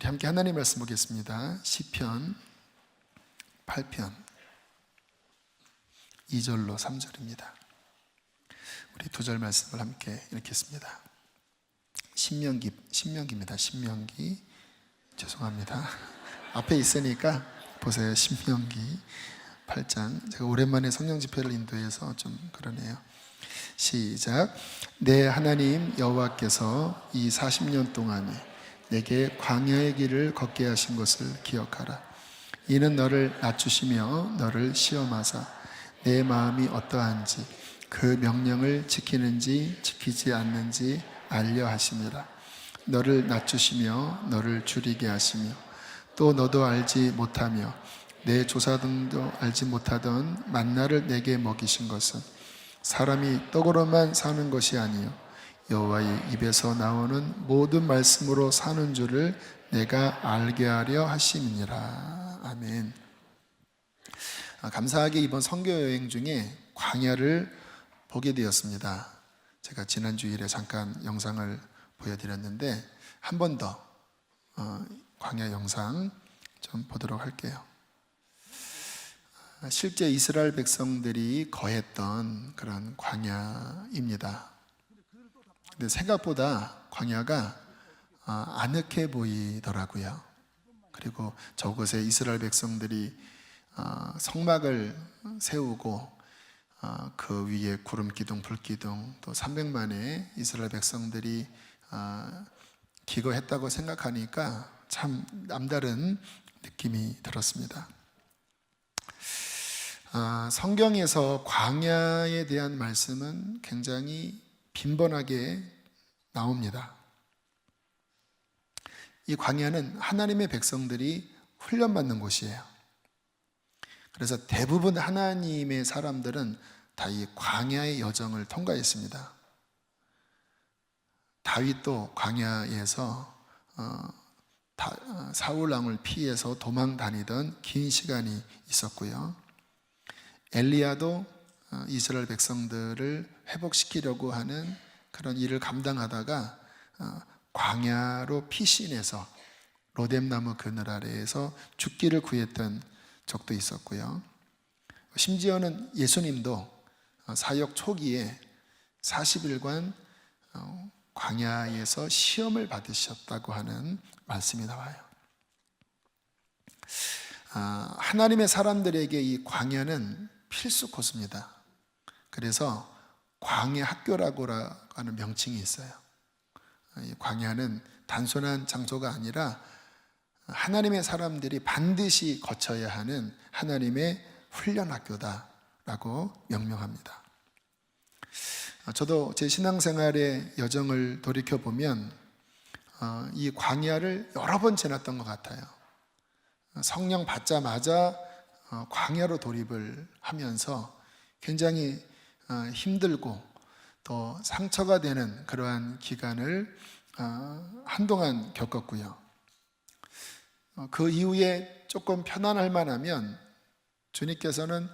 함께 하나님 말씀 보겠습니다. 시편 8편 2절로 3절입니다. 우리 두 절 말씀을 함께 읽겠습니다. 신명기입니다. 신명기. 죄송합니다. 앞에 있으니까 보세요. 신명기 8장. 제가 오랜만에 성령 집회를 인도해서 좀 그러네요. 시작. 내 하나님 여호와께서 이 40년 동안에 내게 광야의 길을 걷게 하신 것을 기억하라. 이는 너를 낮추시며 너를 시험하사 내 마음이 어떠한지 그 명령을 지키는지 지키지 않는지 알려 하심이라. 너를 낮추시며 너를 줄이게 하시며 또 너도 알지 못하며 내 조사등도 알지 못하던 만나를 내게 먹이신 것은 사람이 떡으로만 사는 것이 아니요 여호와의 입에서 나오는 모든 말씀으로 사는 줄을 내가 알게 하려 하심이니라. 아멘. 감사하게 이번 선교 여행 중에 광야를 보게 되었습니다. 제가 지난 주일에 잠깐 영상을 보여드렸는데 한 번 더 광야 영상 좀 보도록 할게요. 실제 이스라엘 백성들이 거했던 그런 광야입니다. 근데 생각보다 광야가 아늑해 보이더라고요. 그리고 저곳에 이스라엘 백성들이 성막을 세우고 그 위에 구름 기둥, 불 기둥, 또 300만의 이스라엘 백성들이 기거했다고 생각하니까 참 남다른 느낌이 들었습니다. 성경에서 광야에 대한 말씀은 굉장히 빈번하게 나옵니다. 이 광야는 하나님의 백성들이 훈련받는 곳이에요. 그래서 대부분 하나님의 사람들은 다 이 광야의 여정을 통과했습니다. 다윗도 광야에서 사울 왕을 피해서 도망 다니던 긴 시간이 있었고요. 엘리야도 이스라엘 백성들을 회복시키려고 하는 그런 일을 감당하다가 광야로 피신해서 로뎀나무 그늘 아래에서 죽기를 구했던 적도 있었고요. 심지어는 예수님도 사역 초기에 40일간 광야에서 시험을 받으셨다고 하는 말씀이 나와요. 하나님의 사람들에게 이 광야는 필수 코스입니다. 그래서 광야 학교라고 하는 명칭이 있어요. 이 광야는 단순한 장소가 아니라 하나님의 사람들이 반드시 거쳐야 하는 하나님의 훈련 학교다라고 명명합니다. 저도 제 신앙생활의 여정을 돌이켜보면 이 광야를 여러 번 지났던 것 같아요. 성령 받자마자 광야로 돌입을 하면서 굉장히 힘들고 또 상처가 되는 그러한 기간을 한동안 겪었고요. 그 이후에 조금 편안할 만하면 주님께서는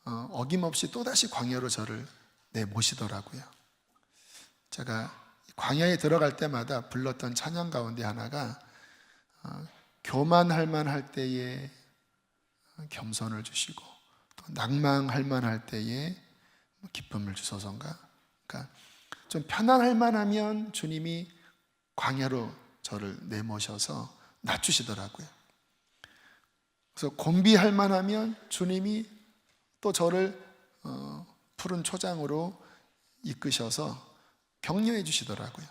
어김없이 또다시 광야로 저를 내모시더라고요. 제가 광야에 들어갈 때마다 불렀던 찬양 가운데 하나가 교만할 만할 때에 겸손을 주시고 또 낭망할 만할 때에 기쁨을 주소서인가. 그러니까 좀 편안할 만하면 주님이 광야로 저를 내모셔서 낮추시더라고요. 그래서 곤비할 만하면 주님이 또 저를 푸른 초장으로 이끄셔서 격려해 주시더라고요.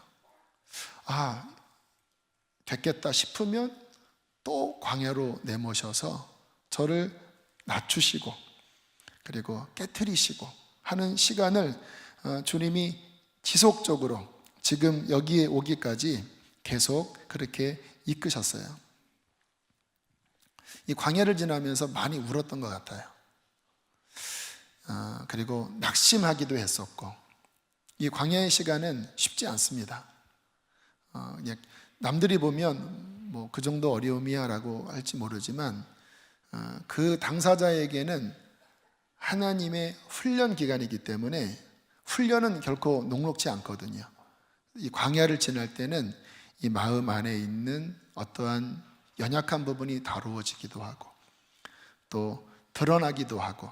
됐겠다 싶으면 또 광야로 내모셔서 저를 낮추시고 그리고 깨트리시고 하는 시간을 주님이 지속적으로 지금 여기에 오기까지 계속 그렇게 이끄셨어요. 이 광야를 지나면서 많이 울었던 것 같아요. 그리고 낙심하기도 했었고 이 광야의 시간은 쉽지 않습니다. 남들이 보면 뭐 그 정도 어려움이야 라고 할지 모르지만 그 당사자에게는 하나님의 훈련 기간이기 때문에 훈련은 결코 녹록지 않거든요. 이 광야를 지날 때는 이 마음 안에 있는 어떠한 연약한 부분이 다루어지기도 하고 또 드러나기도 하고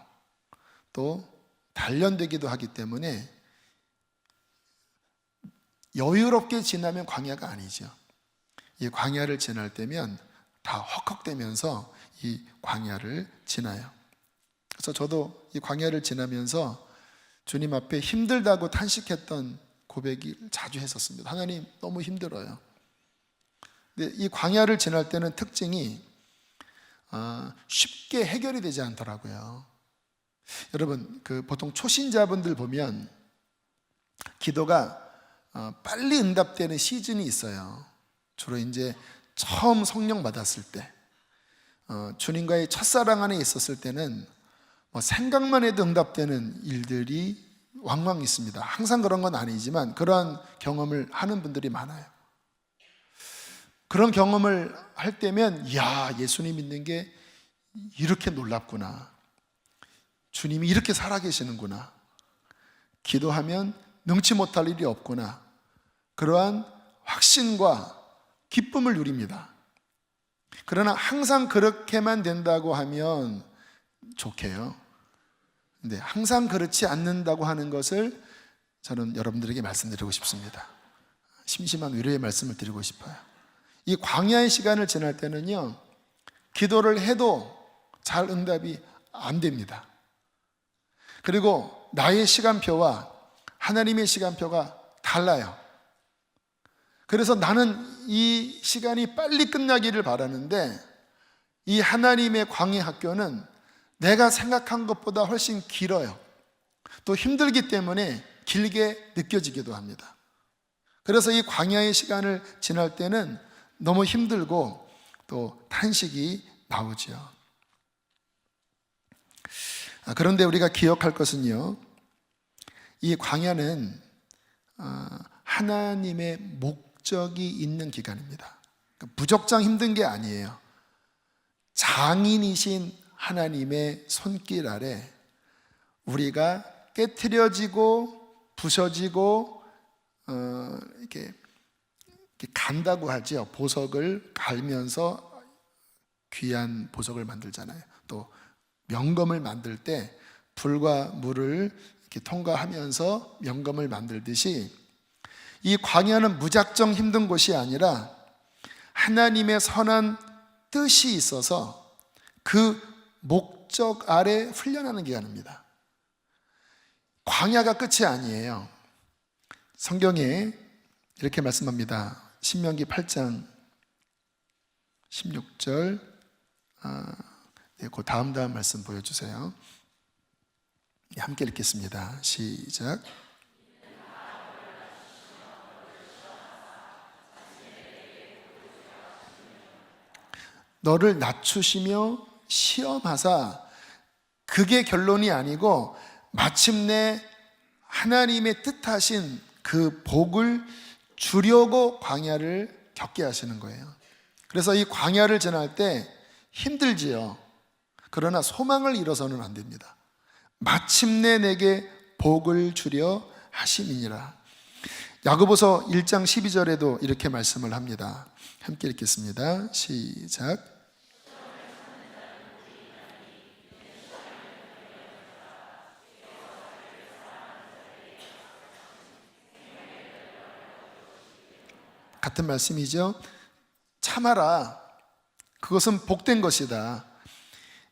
또 단련되기도 하기 때문에 여유롭게 지나면 광야가 아니죠. 이 광야를 지날 때면 다 헉헉대면서 이 광야를 지나요. 그래서 저도 이 광야를 지나면서 주님 앞에 힘들다고 탄식했던 고백이 자주 했었습니다. 하나님, 너무 힘들어요. 근데 이 광야를 지날 때는 특징이 쉽게 해결이 되지 않더라고요. 여러분, 보통 초신자분들 보면 기도가 빨리 응답되는 시즌이 있어요. 주로 이제 처음 성령 받았을 때, 주님과의 첫사랑 안에 있었을 때는 생각만 해도 응답되는 일들이 왕왕 있습니다. 항상 그런 건 아니지만 그러한 경험을 하는 분들이 많아요. 그런 경험을 할 때면, 이야, 예수님 믿는 게 이렇게 놀랍구나, 주님이 이렇게 살아계시는구나, 기도하면 능치 못할 일이 없구나, 그러한 확신과 기쁨을 누립니다. 그러나 항상 그렇게만 된다고 하면 좋게요. 근데 항상 그렇지 않는다고 하는 것을 저는 여러분들에게 말씀드리고 싶습니다. 심심한 위로의 말씀을 드리고 싶어요. 이 광야의 시간을 지날 때는요, 기도를 해도 잘 응답이 안 됩니다. 그리고 나의 시간표와 하나님의 시간표가 달라요. 그래서 나는 이 시간이 빨리 끝나기를 바라는데, 이 하나님의 광야 학교는 내가 생각한 것보다 훨씬 길어요. 또 힘들기 때문에 길게 느껴지기도 합니다. 그래서 이 광야의 시간을 지날 때는 너무 힘들고 또 탄식이 나오죠. 그런데 우리가 기억할 것은요, 이 광야는 하나님의 목적이 있는 기간입니다. 무적장 힘든 게 아니에요. 장인이신 하나님의 손길 아래 우리가 깨트려지고 부서지고 이렇게 간다고 하죠. 보석을 갈면서 귀한 보석을 만들잖아요. 또 명검을 만들 때 불과 물을 이렇게 통과하면서 명검을 만들듯이, 이 광야는 무작정 힘든 곳이 아니라 하나님의 선한 뜻이 있어서 그 목적 아래 훈련하는 기간입니다. 광야가 끝이 아니에요. 성경에 이렇게 말씀합니다. 신명기 8장 16절, 그 다음 말씀 보여주세요. 함께 읽겠습니다. 시작. 너를 낮추시며 시험하사, 그게 결론이 아니고 마침내 하나님의 뜻하신 그 복을 주려고 광야를 겪게 하시는 거예요. 그래서 이 광야를 지날 때 힘들지요. 그러나 소망을 잃어서는 안 됩니다. 마침내 내게 복을 주려 하심이니라. 야고보서 1장 12절에도 이렇게 말씀을 합니다. 함께 읽겠습니다. 시작. 같은 말씀이죠. 참아라. 그것은 복된 것이다.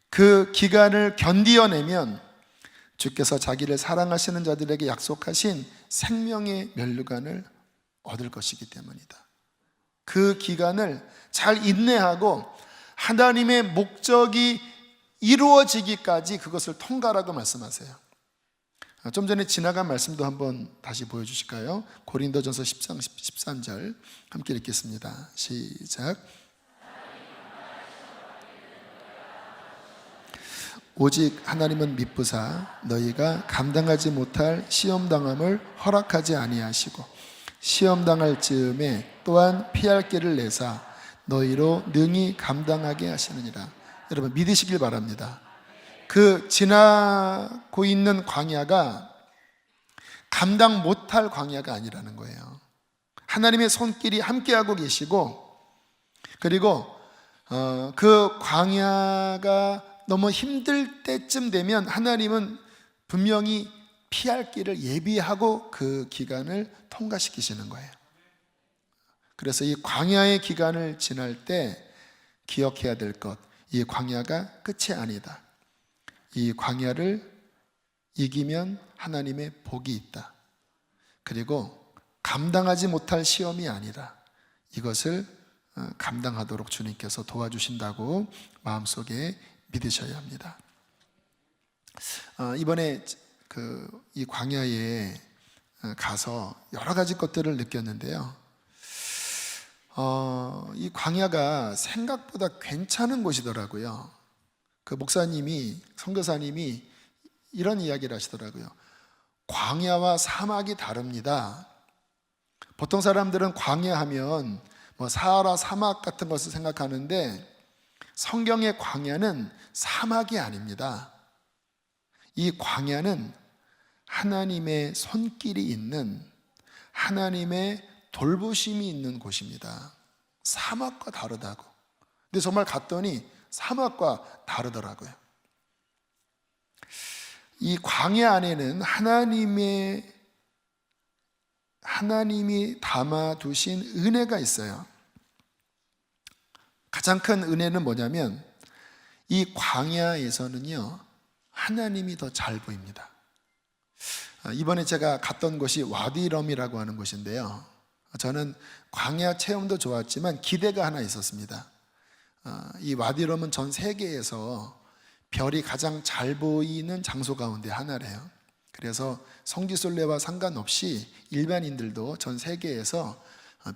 그 기간을 견디어내면 주께서 자기를 사랑하시는 자들에게 약속하신 생명의 면류관을 얻을 것이기 때문이다. 그 기간을 잘 인내하고 하나님의 목적이 이루어지기까지 그것을 통과하라고 말씀하세요. 좀 전에 지나간 말씀도 한번 다시 보여주실까요? 고린도전서 10장 13절 함께 읽겠습니다. 시작. 오직 하나님은 미쁘사 너희가 감당하지 못할 시험당함을 허락하지 아니하시고 시험당할 즈음에 또한 피할 길을 내사 너희로 능히 감당하게 하시느니라. 여러분 믿으시길 바랍니다. 그 지나고 있는 광야가 감당 못할 광야가 아니라는 거예요. 하나님의 손길이 함께하고 계시고, 그리고 그 광야가 너무 힘들 때쯤 되면 하나님은 분명히 피할 길을 예비하고 그 기간을 통과시키시는 거예요. 그래서 이 광야의 기간을 지날 때 기억해야 될 것, 이 광야가 끝이 아니다. 이 광야를 이기면 하나님의 복이 있다. 그리고 감당하지 못할 시험이 아니라 이것을 감당하도록 주님께서 도와주신다고 마음속에 믿으셔야 합니다. 이번에 이 광야에 가서 여러 가지 것들을 느꼈는데요. 이 광야가 생각보다 괜찮은 곳이더라고요. 그 목사님이, 선교사님이 이런 이야기를 하시더라고요. 광야와 사막이 다릅니다. 보통 사람들은 광야 하면 뭐 사하라 사막 같은 것을 생각하는데 성경의 광야는 사막이 아닙니다. 이 광야는 하나님의 손길이 있는, 하나님의 돌보심이 있는 곳입니다. 사막과 다르다고. 근데 정말 갔더니 사막과 다르더라고요. 이 광야 안에는 하나님이 담아두신 은혜가 있어요. 가장 큰 은혜는 뭐냐면 이 광야에서는요, 하나님이 더 잘 보입니다. 이번에 제가 갔던 곳이 와디럼이라고 하는 곳인데요, 저는 광야 체험도 좋았지만 기대가 하나 있었습니다. 이 와디럼은 전 세계에서 별이 가장 잘 보이는 장소 가운데 하나래요. 그래서 성지순례와 상관없이 일반인들도 전 세계에서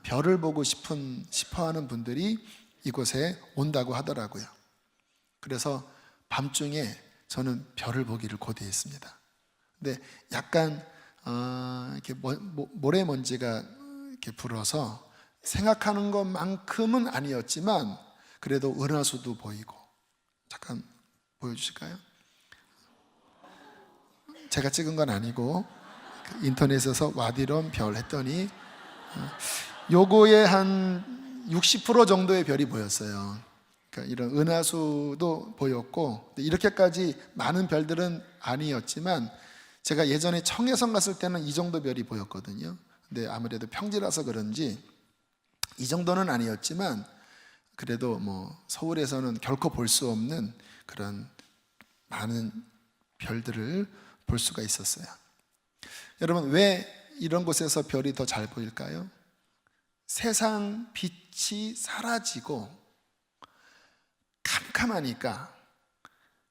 별을 보고 싶어하는 분들이 이곳에 온다고 하더라고요. 그래서 밤중에 저는 별을 보기를 고대했습니다. 근데 약간 이렇게 모래먼지가 이렇게 불어서 생각하는 것만큼은 아니었지만 그래도 은하수도 보이고. 잠깐 보여주실까요? 제가 찍은 건 아니고 인터넷에서 와디럼 별 했더니 요거의 한 60% 정도의 별이 보였어요. 그러니까 이런 은하수도 보였고, 이렇게까지 많은 별들은 아니었지만 제가 예전에 청해성 갔을 때는 이 정도 별이 보였거든요. 근데 아무래도 평지라서 그런지 이 정도는 아니었지만 그래도 뭐 서울에서는 결코 볼 수 없는 그런 많은 별들을 볼 수가 있었어요. 여러분, 왜 이런 곳에서 별이 더 잘 보일까요? 세상 빛이 사라지고 캄캄하니까,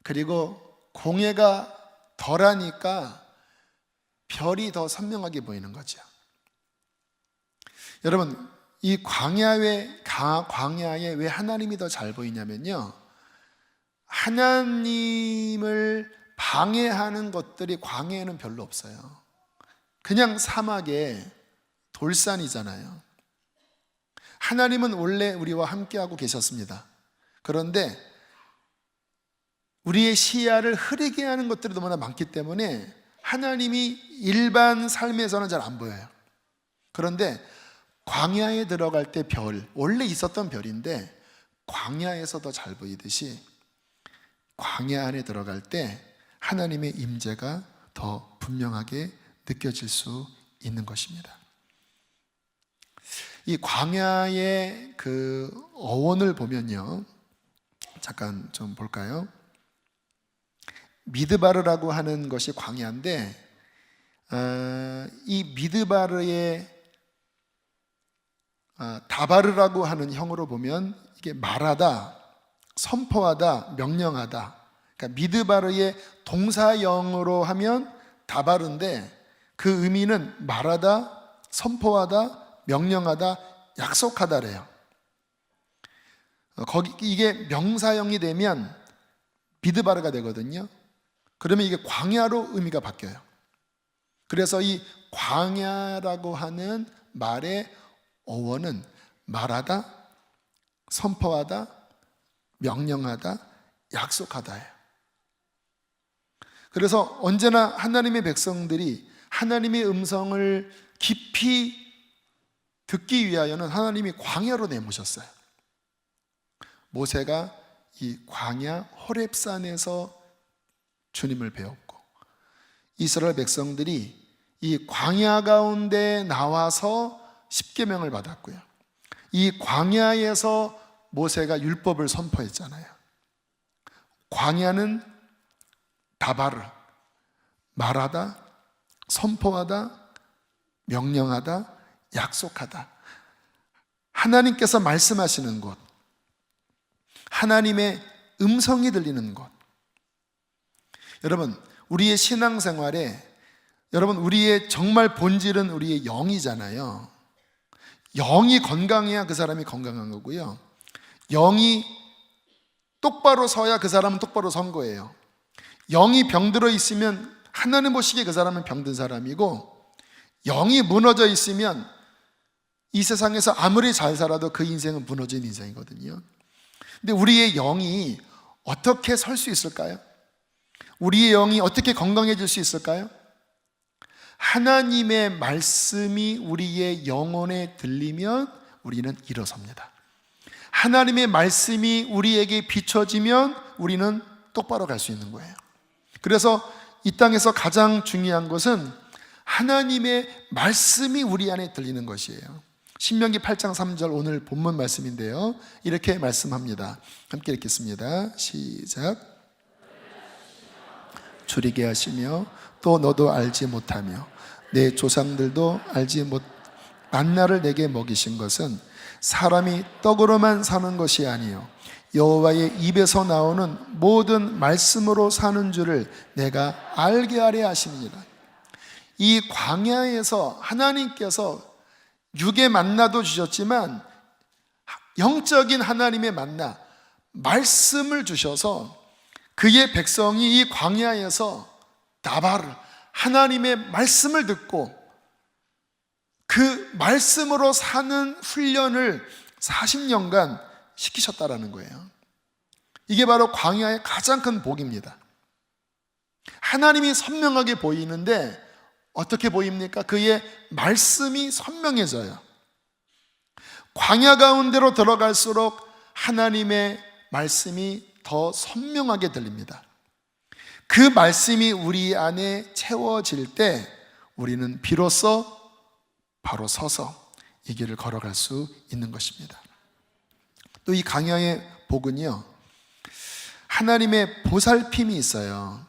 그리고 공해가 덜하니까 별이 더 선명하게 보이는 거죠. 여러분, 이 광야에 왜 하나님이 더 잘 보이냐면요, 하나님을 방해하는 것들이 광야에는 별로 없어요. 그냥 사막에 돌산이잖아요. 하나님은 원래 우리와 함께하고 계셨습니다. 그런데 우리의 시야를 흐리게 하는 것들이 너무나 많기 때문에 하나님이 일반 삶에서는 잘 안 보여요. 그런데 광야에 들어갈 때 별, 원래 있었던 별인데 광야에서 더 잘 보이듯이 광야 안에 들어갈 때 하나님의 임재가 더 분명하게 느껴질 수 있는 것입니다. 이 광야의 그 어원을 보면요, 잠깐 좀 볼까요? 미드바르라고 하는 것이 광야인데, 이 미드바르의 다바르라고 하는 형으로 보면 이게 말하다, 선포하다, 명령하다. 그러니까 미드바르의 동사형으로 하면 다바르인데 그 의미는 말하다, 선포하다, 명령하다, 약속하다래요. 이게 명사형이 되면 미드바르가 되거든요. 그러면 이게 광야로 의미가 바뀌어요. 그래서 이 광야라고 하는 말의 어원은 말하다, 선포하다, 명령하다, 약속하다예요. 그래서 언제나 하나님의 백성들이 하나님의 음성을 깊이 듣기 위하여는 하나님이 광야로 내모셨어요. 모세가 이 광야 호렙산에서 주님을 배웠고, 이스라엘 백성들이 이 광야 가운데 나와서 십계명을 받았고요, 이 광야에서 모세가 율법을 선포했잖아요. 광야는 다바르, 말하다, 선포하다, 명령하다, 약속하다. 하나님께서 말씀하시는 곳, 하나님의 음성이 들리는 곳. 여러분, 우리의 신앙생활에, 여러분, 우리의 정말 본질은 우리의 영이잖아요. 영이 건강해야 그 사람이 건강한 거고요, 영이 똑바로 서야 그 사람은 똑바로 선 거예요. 영이 병들어 있으면 하나님 보시기에 그 사람은 병든 사람이고, 영이 무너져 있으면 이 세상에서 아무리 잘 살아도 그 인생은 무너진 인생이거든요. 근데 우리의 영이 어떻게 설 수 있을까요? 우리의 영이 어떻게 건강해질 수 있을까요? 하나님의 말씀이 우리의 영혼에 들리면 우리는 일어섭니다. 하나님의 말씀이 우리에게 비춰지면 우리는 똑바로 갈 수 있는 거예요. 그래서 이 땅에서 가장 중요한 것은 하나님의 말씀이 우리 안에 들리는 것이에요. 신명기 8장 3절 오늘 본문 말씀인데요, 이렇게 말씀합니다. 함께 읽겠습니다. 시작. 줄이게 하시며 또 너도 알지 못하며 내 조상들도 알지 못 만나를 내게 먹이신 것은 사람이 떡으로만 사는 것이 아니요 여호와의 입에서 나오는 모든 말씀으로 사는 줄을 내가 알게 하려 하심이니라. 이 광야에서 하나님께서 육의 만나도 주셨지만 영적인 하나님의 만나, 말씀을 주셔서 그의 백성이 이 광야에서 다바르, 하나님의 말씀을 듣고 그 말씀으로 사는 훈련을 40년간 시키셨다라는 거예요. 이게 바로 광야의 가장 큰 복입니다. 하나님이 선명하게 보이는데 어떻게 보입니까? 그의 말씀이 선명해져요. 광야 가운데로 들어갈수록 하나님의 말씀이 더 선명하게 들립니다. 그 말씀이 우리 안에 채워질 때 우리는 비로소 바로 서서 이 길을 걸어갈 수 있는 것입니다. 또 이 광야의 복은요, 하나님의 보살핌이 있어요.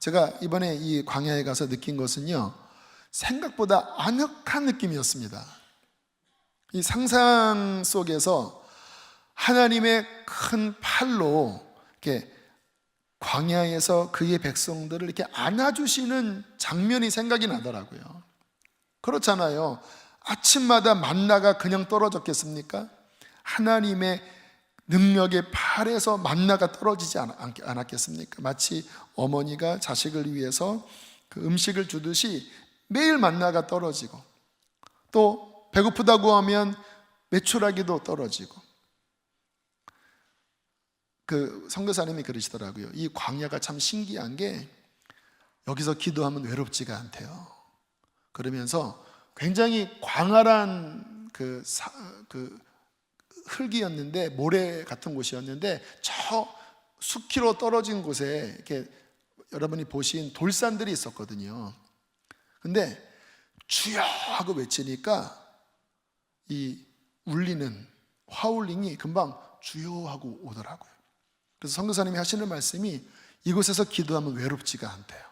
제가 이번에 이 광야에 가서 느낀 것은요, 생각보다 아늑한 느낌이었습니다. 이 상상 속에서 하나님의 큰 팔로 이렇게 광야에서 그의 백성들을 이렇게 안아주시는 장면이 생각이 나더라고요. 그렇잖아요. 아침마다 만나가 그냥 떨어졌겠습니까? 하나님의 능력의 팔에서 만나가 떨어지지 않았겠습니까? 마치 어머니가 자식을 위해서 그 음식을 주듯이 매일 만나가 떨어지고, 또 배고프다고 하면 메추라기도 떨어지고. 그 선교사님이 그러시더라고요. 이 광야가 참 신기한 게 여기서 기도하면 외롭지가 않대요. 그러면서 굉장히 광활한 그 흙이었는데, 모래 같은 곳이었는데 저 수키로 떨어진 곳에 이렇게 여러분이 보신 돌산들이 있었거든요. 근데 주여 하고 외치니까 이 울리는 화울링이 금방 주여 하고 오더라고요. 그래서 선교사님이 하시는 말씀이 이곳에서 기도하면 외롭지가 않대요.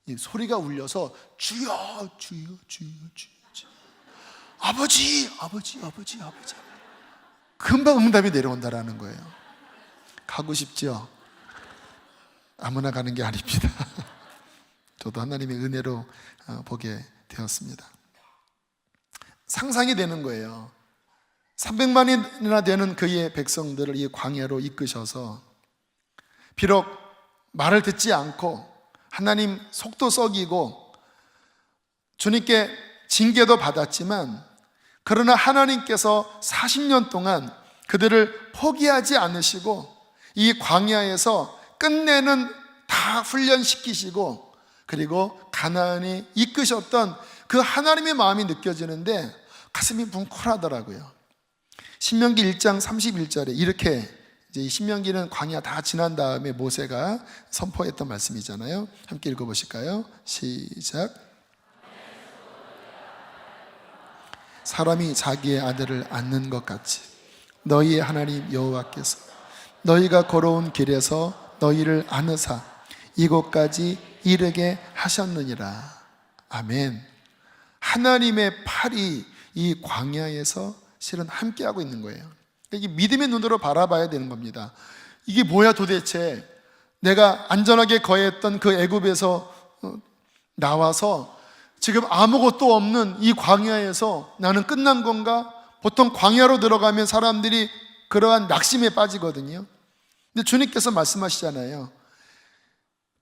이 소리가 울려서 주여 주여 주여 주여, 아버지 아버지 아버지 아버지, 금방 응답이 내려온다라는 거예요. 가고 싶죠? 아무나 가는 게 아닙니다. 저도 하나님의 은혜로 보게 되었습니다. 상상이 되는 거예요. 300만이나 되는 그의 백성들을 이 광야로 이끄셔서, 비록 말을 듣지 않고 하나님 속도 썩이고 주님께 징계도 받았지만, 그러나 하나님께서 40년 동안 그들을 포기하지 않으시고 이 광야에서 끝내는 다 훈련시키시고, 그리고 가나안에 이끄셨던 그 하나님의 마음이 느껴지는데, 가슴이 뭉클하더라고요. 신명기 1장 31절에 이렇게, 이제 이 신명기는 광야 다 지난 다음에 모세가 선포했던 말씀이잖아요. 함께 읽어보실까요? 시작. 사람이 자기의 아들을 안는 것 같이 너희의 하나님 여호와께서 너희가 걸어온 길에서 너희를 안으사 이곳까지 이르게 하셨느니라. 아멘. 하나님의 팔이 이 광야에서 실은 함께하고 있는 거예요. 이게 믿음의 눈으로 바라봐야 되는 겁니다. 이게 뭐야 도대체, 내가 안전하게 거했던 그 애굽에서 나와서 지금 아무것도 없는 이 광야에서 나는 끝난 건가? 보통 광야로 들어가면 사람들이 그러한 낙심에 빠지거든요. 근데 주님께서 말씀하시잖아요.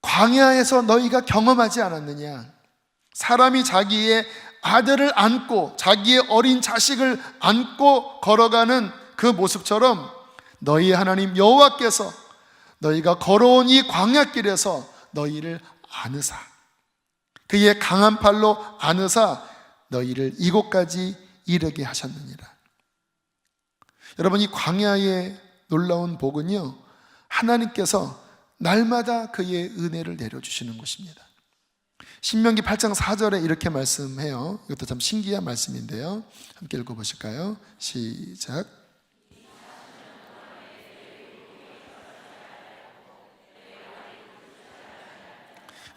광야에서 너희가 경험하지 않았느냐? 사람이 자기의 아들을 안고 자기의 어린 자식을 안고 걸어가는 그 모습처럼 너희의 하나님 여호와께서 너희가 걸어온 이 광야길에서 너희를 안으사, 그의 강한 팔로 안으사 너희를 이곳까지 이르게 하셨느니라. 여러분, 이 광야의 놀라운 복은요, 하나님께서 날마다 그의 은혜를 내려주시는 것입니다. 신명기 8장 4절에 이렇게 말씀해요. 이것도 참 신기한 말씀인데요, 함께 읽어보실까요? 시작.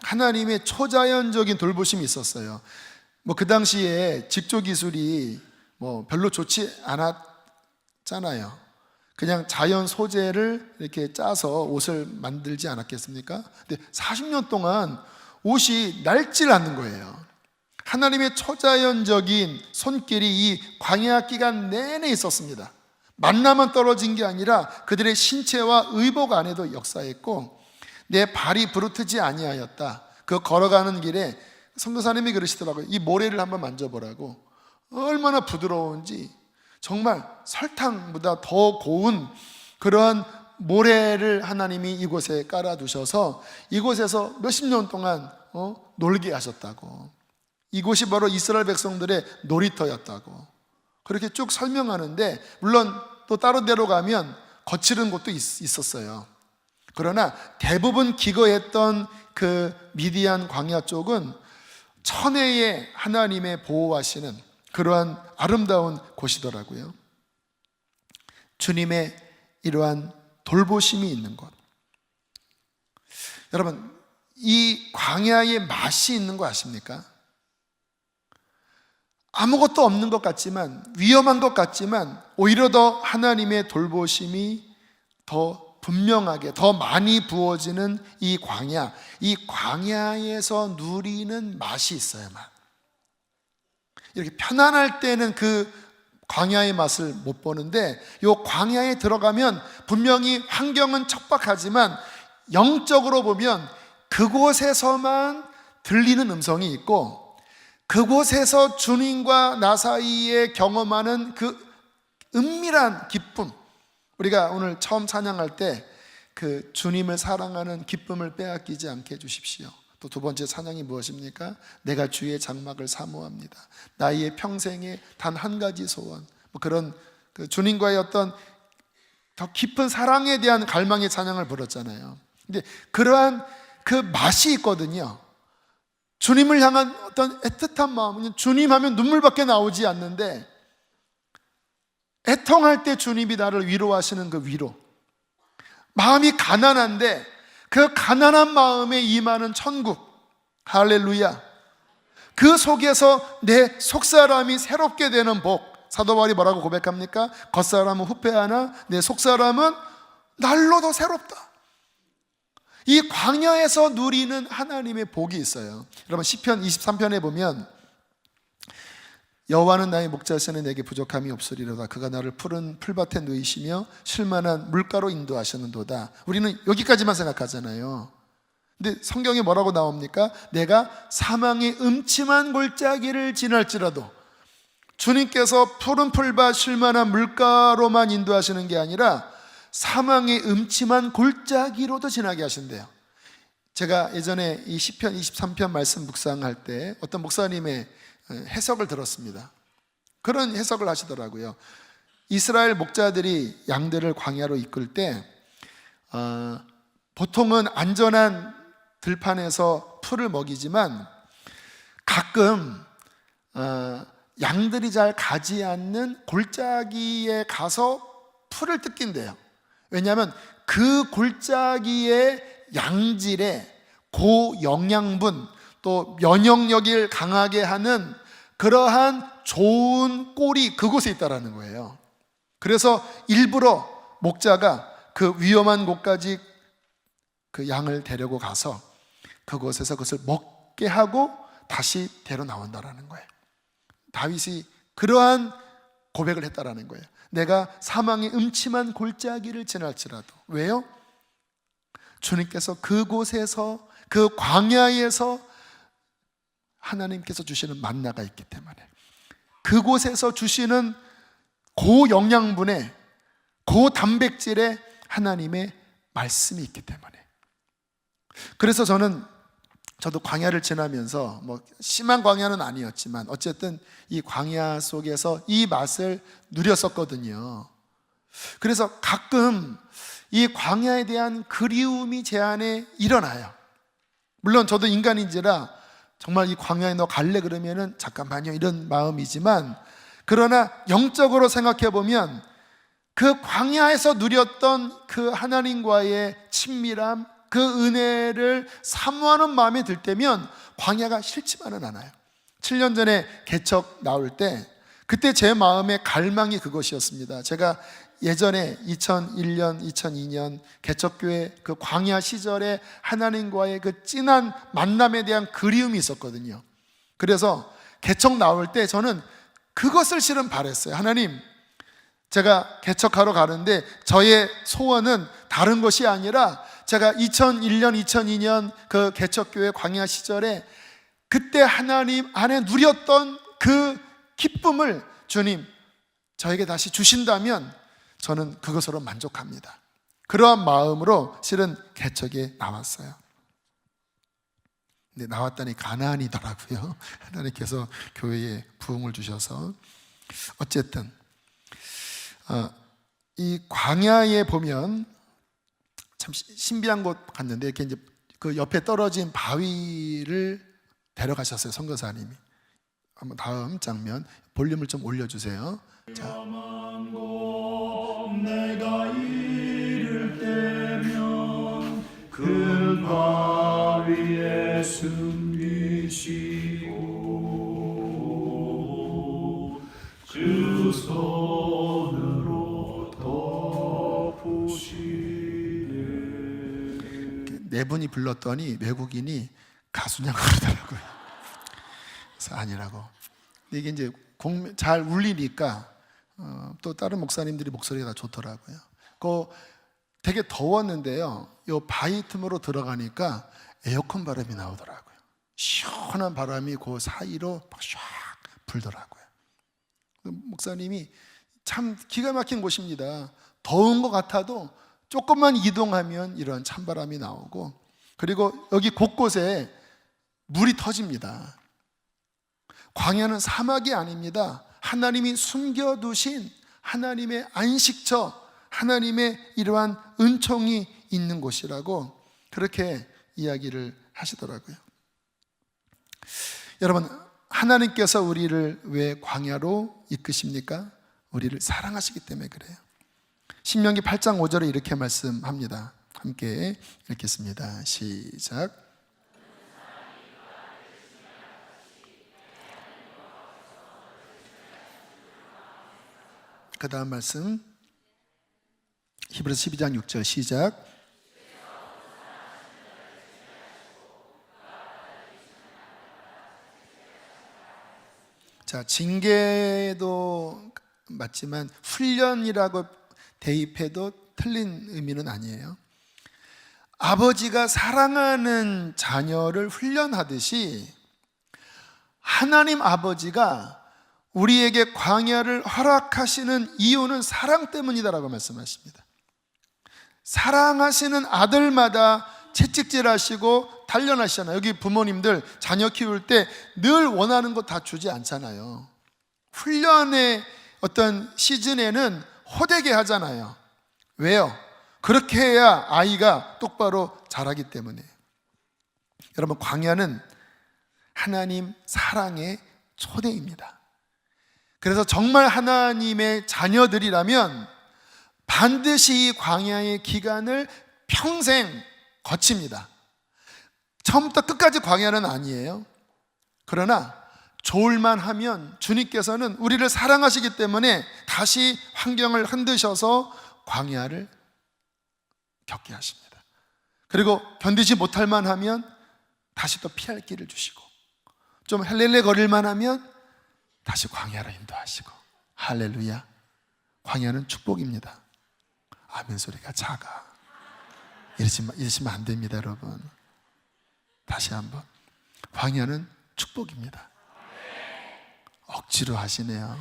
하나님의 초자연적인 돌보심이 있었어요. 그 당시에 직조 기술이 별로 좋지 않았잖아요. 그냥 자연 소재를 이렇게 짜서 옷을 만들지 않았겠습니까? 근데 40년 동안 옷이 낡질 않는 거예요. 하나님의 초자연적인 손길이 이 광야 기간 내내 있었습니다. 만나만 떨어진 게 아니라 그들의 신체와 의복 안에도 역사했고, 내 발이 부르트지 아니하였다. 그 걸어가는 길에 선교사님이 그러시더라고요. 이 모래를 한번 만져보라고. 얼마나 부드러운지, 정말 설탕보다 더 고운 그러한 모래를 하나님이 이곳에 깔아두셔서 이곳에서 몇십 년 동안 놀게 하셨다고. 이곳이 바로 이스라엘 백성들의 놀이터였다고 그렇게 쭉 설명하는데, 물론 또 다른 데로 가면 거칠은 곳도 있었어요. 그러나 대부분 기거했던 그 미디안 광야 쪽은 천혜의 하나님의 보호하시는 그러한 아름다운 곳이더라고요. 주님의 이러한 돌보심이 있는 곳. 여러분, 이 광야의 맛이 있는 거 아십니까? 아무것도 없는 것 같지만, 위험한 것 같지만, 오히려 더 하나님의 돌보심이 더 분명하게, 더 많이 부어지는 이 광야, 이 광야에서 누리는 맛이 있어요. 맛. 이렇게 편안할 때는 그 광야의 맛을 못 보는데, 이 광야에 들어가면 분명히 환경은 척박하지만 영적으로 보면 그곳에서만 들리는 음성이 있고, 그곳에서 주님과 나 사이에 경험하는 그 은밀한 기쁨, 우리가 오늘 처음 찬양할 때 그 주님을 사랑하는 기쁨을 빼앗기지 않게 해주십시오. 또 두 번째 찬양이 무엇입니까? 내가 주의 장막을 사모합니다. 나의 평생에 단 한 가지 소원. 그런 그 주님과의 어떤 더 깊은 사랑에 대한 갈망의 찬양을 부르잖아요. 근데 그러한 그 맛이 있거든요. 주님을 향한 어떤 애틋한 마음, 주님 하면 눈물밖에 나오지 않는데, 애통할 때 주님이 나를 위로하시는 그 위로, 마음이 가난한데 그 가난한 마음에 임하는 천국, 할렐루야. 그 속에서 내 속사람이 새롭게 되는 복. 사도 바울이 뭐라고 고백합니까? 겉사람은 후패하나 내 속사람은 날로 더 새롭다. 이 광야에서 누리는 하나님의 복이 있어요. 여러분, 시편 23편에 보면 여호와는 나의 목자시니 내게 부족함이 없으리로다. 그가 나를 푸른 풀밭에 누이시며 쉴만한 물가로 인도하시는도다. 우리는 여기까지만 생각하잖아요. 근데 성경에 뭐라고 나옵니까? 내가 사망의 음침한 골짜기를 지날지라도, 주님께서 푸른 풀밭 쉴만한 물가로만 인도하시는 게 아니라 사망의 음침한 골짜기로도 지나게 하신대요. 제가 예전에 이 시편 23편 말씀 묵상할 때 어떤 목사님의 해석을 들었습니다. 그런 해석을 하시더라고요. 이스라엘 목자들이 양들을 광야로 이끌 때 보통은 안전한 들판에서 풀을 먹이지만 가끔 양들이 잘 가지 않는 골짜기에 가서 풀을 뜯긴대요. 왜냐하면 그 골짜기의 양질에 고영양분 또 면역력을 강하게 하는 그러한 좋은 꼴이 그곳에 있다라는 거예요. 그래서 일부러 목자가 그 위험한 곳까지 그 양을 데리고 가서 그곳에서 그것을 먹게 하고 다시 데려 나온다라는 거예요. 다윗이 그러한 고백을 했다라는 거예요. 내가 사망의 음침한 골짜기를 지날지라도. 왜요? 주님께서 그곳에서, 그 광야에서 하나님께서 주시는 만나가 있기 때문에, 그곳에서 주시는 고영양분의 고단백질의 하나님의 말씀이 있기 때문에. 그래서 저도 광야를 지나면서 뭐 심한 광야는 아니었지만 어쨌든 이 광야 속에서 이 맛을 누렸었거든요. 그래서 가끔 이 광야에 대한 그리움이 제 안에 일어나요. 물론 저도 인간인지라 정말 이 광야에 너 갈래 그러면은 잠깐만요 이런 마음이지만, 그러나 영적으로 생각해 보면 그 광야에서 누렸던 그 하나님과의 친밀함, 그 은혜를 사모하는 마음이 들 때면 광야가 싫지만은 않아요. 7년 전에 개척 나올 때 그때 제 마음의 갈망이 그것이었습니다. 제가 예전에 2001년, 2002년 개척교회 그 광야 시절에 하나님과의 그 진한 만남에 대한 그리움이 있었거든요. 그래서 개척 나올 때 저는 그것을 실은 바랬어요. 하나님, 제가 개척하러 가는데 저의 소원은 다른 것이 아니라 제가 2001년, 2002년 그 개척교회 광야 시절에 그때 하나님 안에 누렸던 그 기쁨을 주님 저에게 다시 주신다면 저는 그것으로 만족합니다. 그러한 마음으로 실은 개척에 나왔어요. 근데 나왔더니 가나안이더라고요. 하나님께서 교회에 부흥을 주셔서. 어쨌든 이 광야에 보면 참 신비한 곳 갔는데 이렇게 이제 그 옆에 떨어진 바위를 데려가셨어요, 선교사님이. 한번 다음 장면 볼륨을 좀 올려주세요. 자. 내가 이를 때면 그 바위에 숨기시고 주 손으로 덮으시네. 네 분이 불렀더니 외국인이 가수냐고 그러더라고요. 그래서 아니라고. 근데 이게 이제 잘 울리니까 또 다른 목사님들이 목소리가 다 좋더라고요. 되게 더웠는데요, 요 바위 틈으로 들어가니까 에어컨 바람이 나오더라고요. 시원한 바람이 그 사이로 막 샥 불더라고요. 목사님이 참 기가 막힌 곳입니다. 더운 것 같아도 조금만 이동하면 이런 찬바람이 나오고, 그리고 여기 곳곳에 물이 터집니다. 광야는 사막이 아닙니다. 하나님이 숨겨두신 하나님의 안식처, 하나님의 이러한 은총이 있는 곳이라고 그렇게 이야기를 하시더라고요. 여러분, 하나님께서 우리를 왜 광야로 이끄십니까? 우리를 사랑하시기 때문에 그래요. 신명기 8장 5절에 이렇게 말씀합니다. 함께 읽겠습니다. 시작. 그 다음 말씀 히브리서 12장 6절 시작. 자, 징계도 맞지만 훈련이라고 대입해도 틀린 의미는 아니에요. 아버지가 사랑하는 자녀를 훈련하듯이 하나님 아버지가 우리에게 광야를 허락하시는 이유는 사랑 때문이다라고 말씀하십니다. 사랑하시는 아들마다 채찍질하시고 단련하시잖아요. 여기 부모님들 자녀 키울 때 늘 원하는 거 다 주지 않잖아요. 훈련의 어떤 시즌에는 호되게 하잖아요. 왜요? 그렇게 해야 아이가 똑바로 자라기 때문에. 여러분, 광야는 하나님 사랑의 초대입니다. 그래서 정말 하나님의 자녀들이라면 반드시 이 광야의 기간을 평생 거칩니다. 처음부터 끝까지 광야는 아니에요. 그러나 좋을만 하면 주님께서는 우리를 사랑하시기 때문에 다시 환경을 흔드셔서 광야를 겪게 하십니다. 그리고 견디지 못할 만하면 다시 또 피할 길을 주시고, 좀 헬렐레 거릴만 하면 다시 광야로 인도하시고. 할렐루야. 광야는 축복입니다. 아멘 소리가 작아. 이러시면 안 됩니다, 여러분. 다시 한번. 광야는 축복입니다. 억지로 하시네요.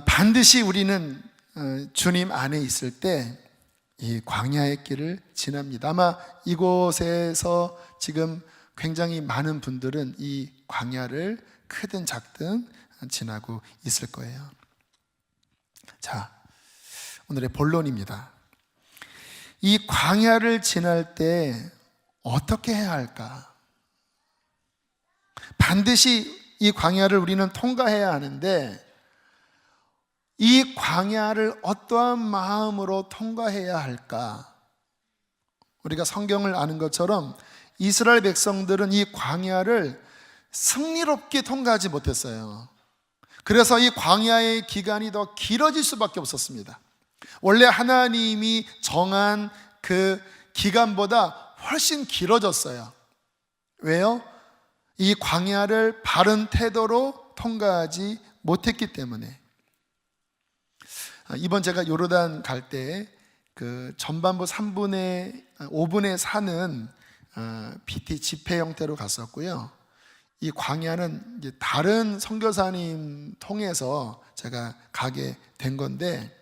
반드시 우리는 주님 안에 있을 때 이 광야의 길을 지납니다. 아마 이곳에서 지금 굉장히 많은 분들은 이 광야를 크든 작든 지나고 있을 거예요. 자, 오늘의 본론입니다. 이 광야를 지날 때 어떻게 해야 할까? 반드시 이 광야를 우리는 통과해야 하는데, 이 광야를 어떠한 마음으로 통과해야 할까? 우리가 성경을 아는 것처럼 이스라엘 백성들은 이 광야를 승리롭게 통과하지 못했어요. 그래서 이 광야의 기간이 더 길어질 수밖에 없었습니다. 원래 하나님이 정한 그 기간보다 훨씬 길어졌어요. 왜요? 이 광야를 바른 태도로 통과하지 못했기 때문에. 이번 제가 요르단 갈 때 그 전반부 5분의 4는 PT 집회 형태로 갔었고요. 이 광야는 이제 다른 선교사님 통해서 제가 가게 된 건데,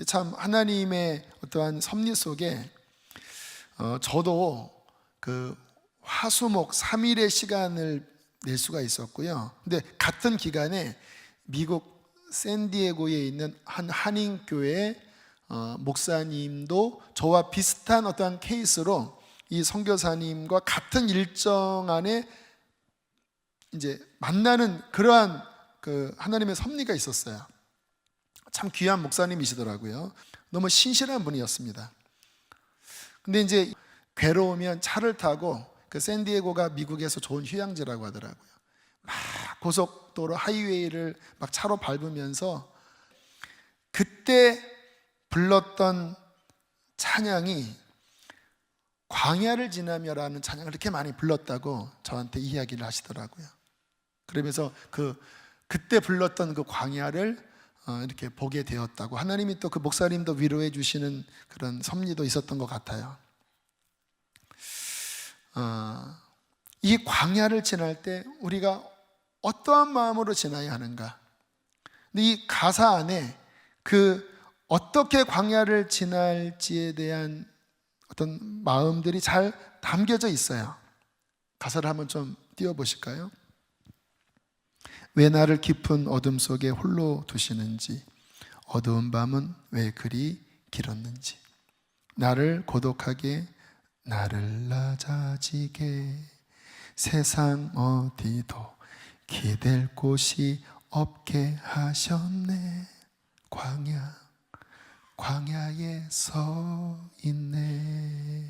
참 하나님의 어떠한 섭리 속에 저도 그 화수목 3일의 시간을 낼 수가 있었고요. 근데 같은 기간에 미국 샌디에고에 있는 한 한인교회 목사님도 저와 비슷한 어떠한 케이스로 이 선교사님과 같은 일정 안에 이제 만나는 그러한 그 하나님의 섭리가 있었어요. 참 귀한 목사님이시더라고요. 너무 신실한 분이었습니다. 근데 이제 괴로우면 차를 타고, 그 샌디에고가 미국에서 좋은 휴양지라고 하더라고요. 막 고속도로 하이웨이를 막 차로 밟으면서 그때 불렀던 찬양이 광야를 지나며라는 찬양을 이렇게 많이 불렀다고 저한테 이야기를 하시더라고요. 그러면서 그때 불렀던 그 광야를 이렇게 보게 되었다고, 하나님이 또 그 목사님도 위로해 주시는 그런 섭리도 있었던 것 같아요. 이 광야를 지날 때 우리가 어떠한 마음으로 지나야 하는가? 근데 이 가사 안에 그 어떻게 광야를 지날지에 대한 어떤 마음들이 잘 담겨져 있어요. 가사를 한번 좀 띄워보실까요? 왜 나를 깊은 어둠 속에 홀로 두시는지, 어두운 밤은 왜 그리 길었는지, 나를 고독하게, 나를 낮아지게, 세상 어디도 기댈 곳이 없게 하셨네. 광야에 서 있네.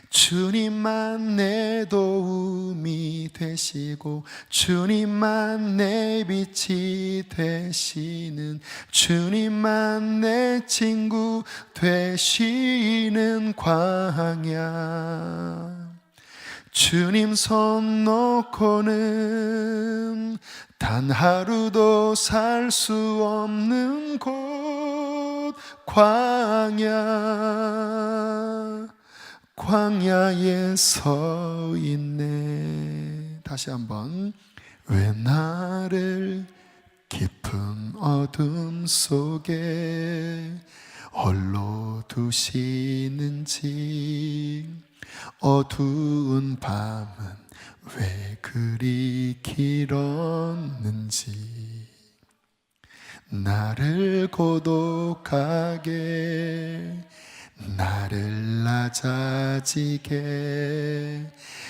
주님만 내 도움이 되시고, 주님만 내 빛이 되시는, 주님만 내 친구 되시는 광야. 주님 손 놓고는 단 하루도 살 수 없는 곳, 광야에 서 있네. 다시 한번. 왜 나를 깊은 어둠 속에 홀로 두시는지, 어두운 밤은 왜 그리 길었는지, 나를 고독하게, 나를 낮아지게,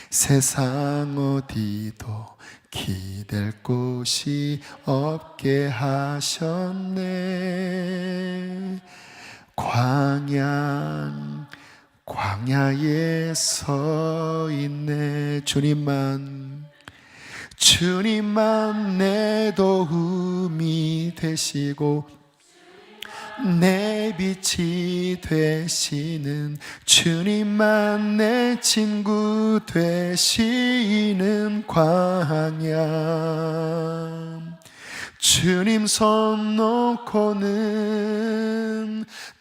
세상 어디도 기댈 곳이 없게 하셨네. 광야에 서 있네. 주님만 내 도움이 되시고 내 빛이 되시는, 주님만 내 친구 되시는 광야. 주님 손 놓고는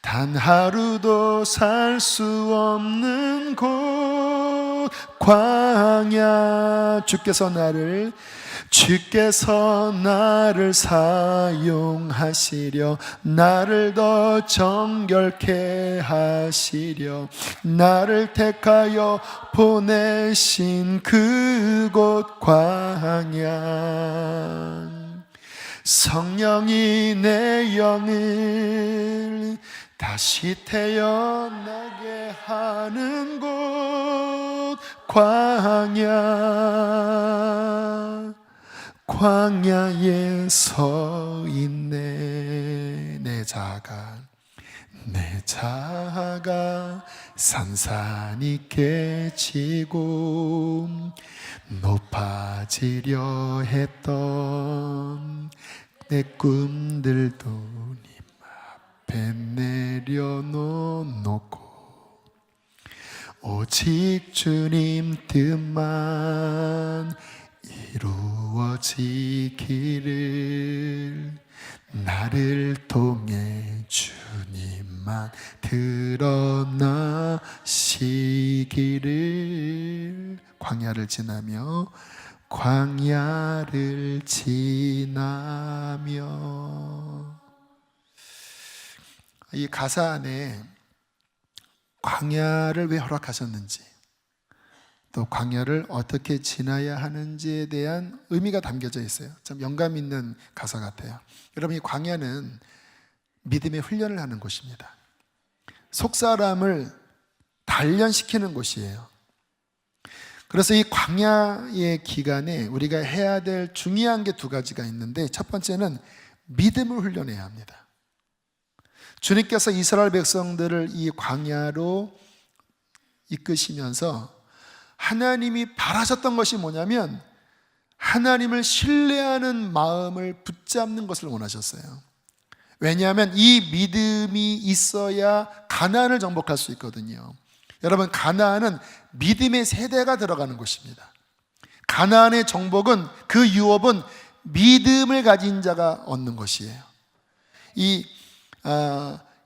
단 하루도 살 수 없는 곳 광야. 주께서 나를 사용하시려, 나를 더 정결케 하시려, 나를 택하여 보내신 그곳 광야. 성령이 내 영을 다시 태어나게 하는 곳 광야에 서 있네. 내 자아가 산산이 깨지고 높아지려 했던 내 꿈들도 님 앞에 내려놓고, 오직 주님 뜻만 이루어지기를, 나를 통해 주님만 드러나시기를. 광야를 지나며 이 가사 안에 광야를 왜 허락하셨는지, 또 광야를 어떻게 지나야 하는지에 대한 의미가 담겨져 있어요. 참 영감 있는 가사 같아요. 여러분, 이 광야는 믿음의 훈련을 하는 곳입니다. 속사람을 단련시키는 곳이에요. 그래서 이 광야의 기간에 우리가 해야 될 중요한 게 두 가지가 있는데, 첫 번째는 믿음을 훈련해야 합니다. 주님께서 이스라엘 백성들을 이 광야로 이끄시면서 하나님이 바라셨던 것이 뭐냐면, 하나님을 신뢰하는 마음을 붙잡는 것을 원하셨어요. 왜냐하면 이 믿음이 있어야 가나안을 정복할 수 있거든요. 여러분, 가나안은 믿음의 세대가 들어가는 곳입니다. 가나안의 정복은, 그 유업은 믿음을 가진 자가 얻는 것이에요. 이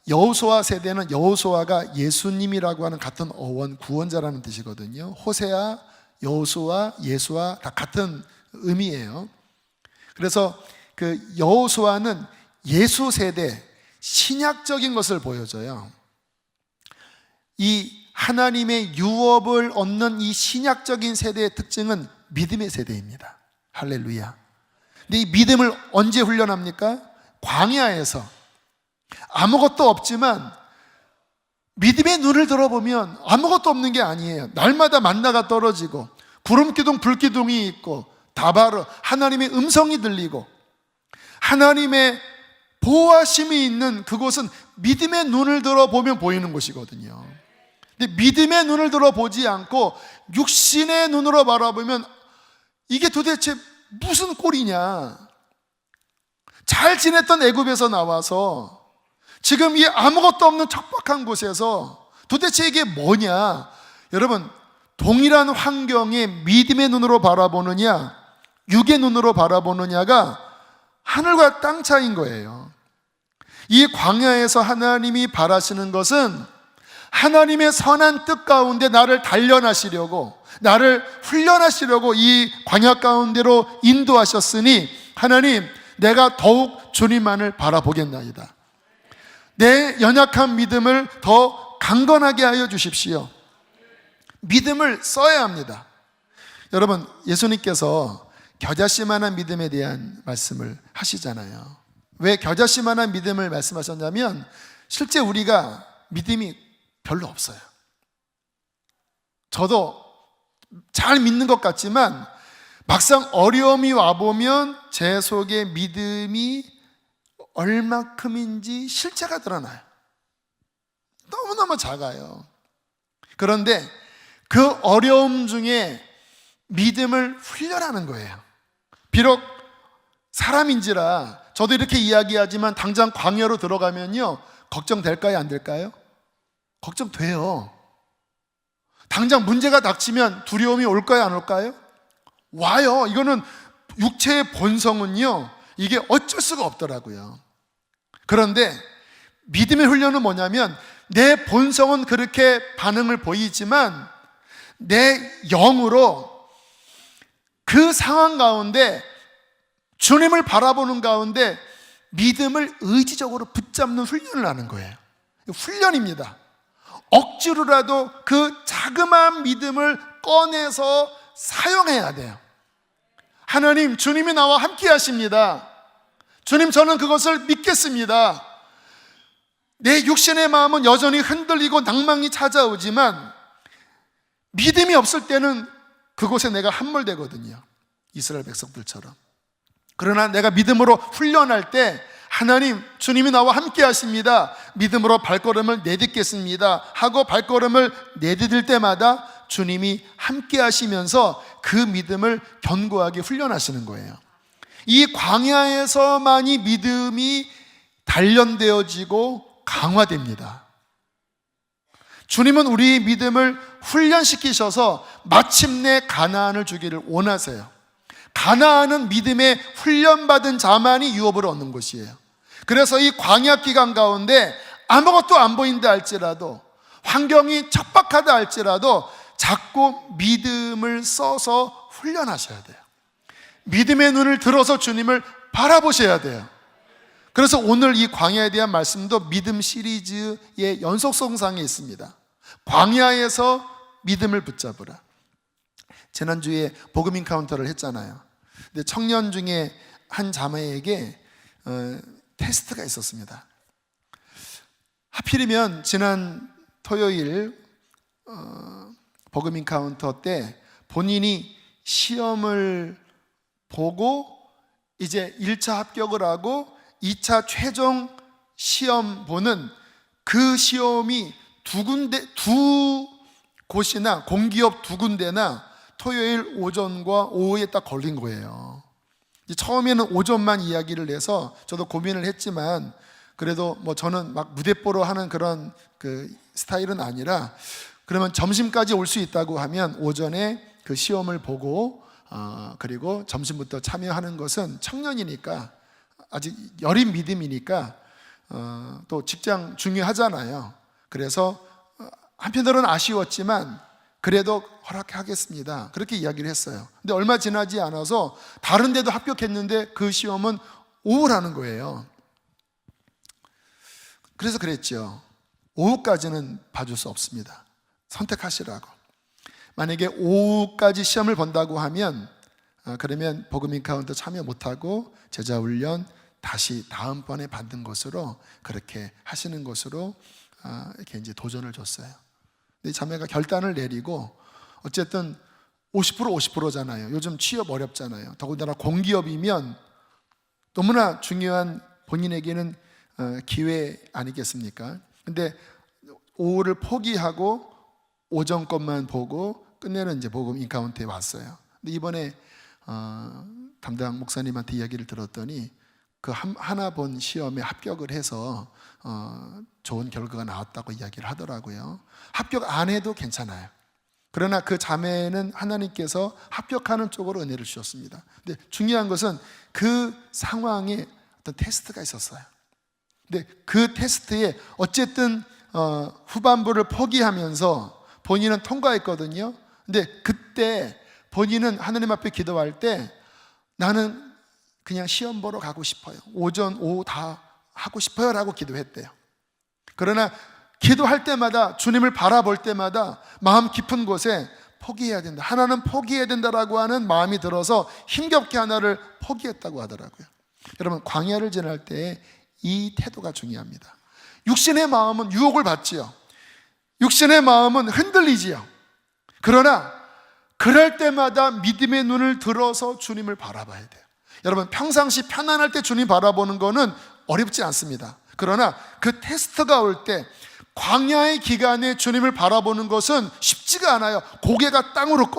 여호수아 세대는, 여호수아가 예수님이라고 하는 같은 어원, 구원자라는 뜻이거든요. 호세아, 여호수아, 예수아 다 같은 의미예요. 그래서 그 여호수아는 예수 세대, 신약적인 것을 보여줘요. 이 하나님의 유업을 얻는 이 신약적인 세대의 특징은 믿음의 세대입니다. 할렐루야. 근데 이 믿음을 언제 훈련합니까? 광야에서. 아무것도 없지만 믿음의 눈을 들어보면 아무것도 없는 게 아니에요. 날마다 만나가 떨어지고, 구름기둥 불기둥이 있고, 다바르 하나님의 음성이 들리고, 하나님의 보호하심이 있는 그곳은 믿음의 눈을 들어보면 보이는 곳이거든요. 근데 믿음의 눈을 들어보지 않고 육신의 눈으로 바라보면 이게 도대체 무슨 꼴이냐. 잘 지냈던 애굽에서 나와서 지금 이 아무것도 없는 척박한 곳에서 도대체 이게 뭐냐. 여러분, 동일한 환경에 믿음의 눈으로 바라보느냐, 육의 눈으로 바라보느냐가 하늘과 땅 차이인 거예요. 이 광야에서 하나님이 바라시는 것은 하나님의 선한 뜻 가운데 나를 단련하시려고, 나를 훈련하시려고 이 광야 가운데로 인도하셨으니, 하나님, 내가 더욱 주님만을 바라보겠나이다. 내 연약한 믿음을 더 강건하게 하여 주십시오. 믿음을 써야 합니다. 여러분, 예수님께서 겨자씨만한 믿음에 대한 말씀을 하시잖아요. 왜 겨자씨만한 믿음을 말씀하셨냐면 실제 우리가 믿음이 별로 없어요. 저도 잘 믿는 것 같지만 막상 어려움이 와보면 제 속에 믿음이 얼마큼인지 실체가 드러나요. 너무너무 작아요. 그런데 그 어려움 중에 믿음을 훈련하는 거예요. 비록 사람인지라 저도 이렇게 이야기하지만 당장 광야로 들어가면요, 걱정될까요? 안 될까요? 걱정돼요. 당장 문제가 닥치면 두려움이 올까요? 안 올까요? 와요. 이거는 육체의 본성은요, 이게 어쩔 수가 없더라고요. 그런데 믿음의 훈련은 뭐냐면 내 본성은 그렇게 반응을 보이지만 내 영으로 그 상황 가운데 주님을 바라보는 가운데 믿음을 의지적으로 붙잡는 훈련을 하는 거예요. 훈련입니다. 억지로라도 그 자그마한 믿음을 꺼내서 사용해야 돼요. 하나님, 주님이 나와 함께 하십니다. 주님, 저는 그것을 믿겠습니다. 내 육신의 마음은 여전히 흔들리고 낭망이 찾아오지만 믿음이 없을 때는 그곳에 내가 함몰되거든요. 이스라엘 백성들처럼. 그러나 내가 믿음으로 훈련할 때 하나님, 주님이 나와 함께 하십니다. 믿음으로 발걸음을 내딛겠습니다 하고 발걸음을 내디딜 때마다 주님이 함께 하시면서 그 믿음을 견고하게 훈련하시는 거예요. 이 광야에서만이 믿음이 단련되어지고 강화됩니다. 주님은 우리의 믿음을 훈련시키셔서 마침내 가나안을 주기를 원하세요. 가나안은 믿음에 훈련받은 자만이 유업을 얻는 곳이에요. 그래서 이 광야 기간 가운데 아무것도 안 보인다 할지라도, 환경이 척박하다 할지라도 자꾸 믿음을 써서 훈련하셔야 돼요. 믿음의 눈을 들어서 주님을 바라보셔야 돼요. 그래서 오늘 이 광야에 대한 말씀도 믿음 시리즈의 연속성상에 있습니다. 광야에서 믿음을 붙잡으라. 지난주에 복음 인카운터를 했잖아요. 근데 청년 중에 한 자매에게 테스트가 있었습니다. 하필이면 지난 토요일 복음 인카운터 때 본인이 시험을 보고 이제 1차 합격을 하고 2차 최종 시험 보는 그 시험이 두 곳이나 공기업 두 군데나 토요일 오전과 오후에 딱 걸린 거예요. 처음에는 오전만 이야기를 해서 저도 고민을 했지만 그래도 뭐 저는 막 무대뽀로 하는 그런 그 스타일은 아니라 그러면 점심까지 올 수 있다고 하면 오전에 그 시험을 보고 그리고 점심부터 참여하는 것은 청년이니까 아직 여린 믿음이니까 또 직장 중요하잖아요. 그래서 한편으로는 아쉬웠지만 그래도 허락하겠습니다. 그렇게 이야기를 했어요. 근데 얼마 지나지 않아서 다른 데도 합격했는데 그 시험은 오후라는 거예요. 그래서 그랬죠. 오후까지는 봐줄 수 없습니다. 선택하시라고. 만약에 오후까지 시험을 본다고 하면 그러면 복음 인카운터 참여 못하고 제자훈련 다시 다음번에 받는 것으로 그렇게 하시는 것으로 이렇게 이제 도전을 줬어요. 근데 자매가 결단을 내리고 어쨌든 50%잖아요. 요즘 취업 어렵잖아요. 더군다나 공기업이면 너무나 중요한 본인에게는 기회 아니겠습니까? 근데 오후를 포기하고 오전 것만 보고 끝내는 이제 복음 인카운트에 왔어요. 근데 이번에 담당 목사님한테 이야기를 들었더니 그 하나 본 시험에 합격을 해서 좋은 결과가 나왔다고 이야기를 하더라고요. 합격 안 해도 괜찮아요. 그러나 그 자매는 하나님께서 합격하는 쪽으로 은혜를 주셨습니다. 근데 중요한 것은 그 상황에 어떤 테스트가 있었어요. 근데 그 테스트에 어쨌든 후반부를 포기하면서 본인은 통과했거든요. 근데 그때 본인은 하나님 앞에 기도할 때 나는 그냥 시험 보러 가고 싶어요. 오전, 오후 다 하고 싶어요 라고 기도했대요. 그러나 기도할 때마다, 주님을 바라볼 때마다 마음 깊은 곳에 포기해야 된다, 하나는 포기해야 된다라고 하는 마음이 들어서 힘겹게 하나를 포기했다고 하더라고요. 여러분, 광야를 지날 때 이 태도가 중요합니다. 육신의 마음은 유혹을 받지요. 육신의 마음은 흔들리지요. 그러나 그럴 때마다 믿음의 눈을 들어서 주님을 바라봐야 돼요. 여러분, 평상시 편안할 때 주님 바라보는 거는 어렵지 않습니다. 그러나 그 테스트가 올 때, 광야의 기간에 주님을 바라보는 것은 쉽지가 않아요. 고개가 땅으로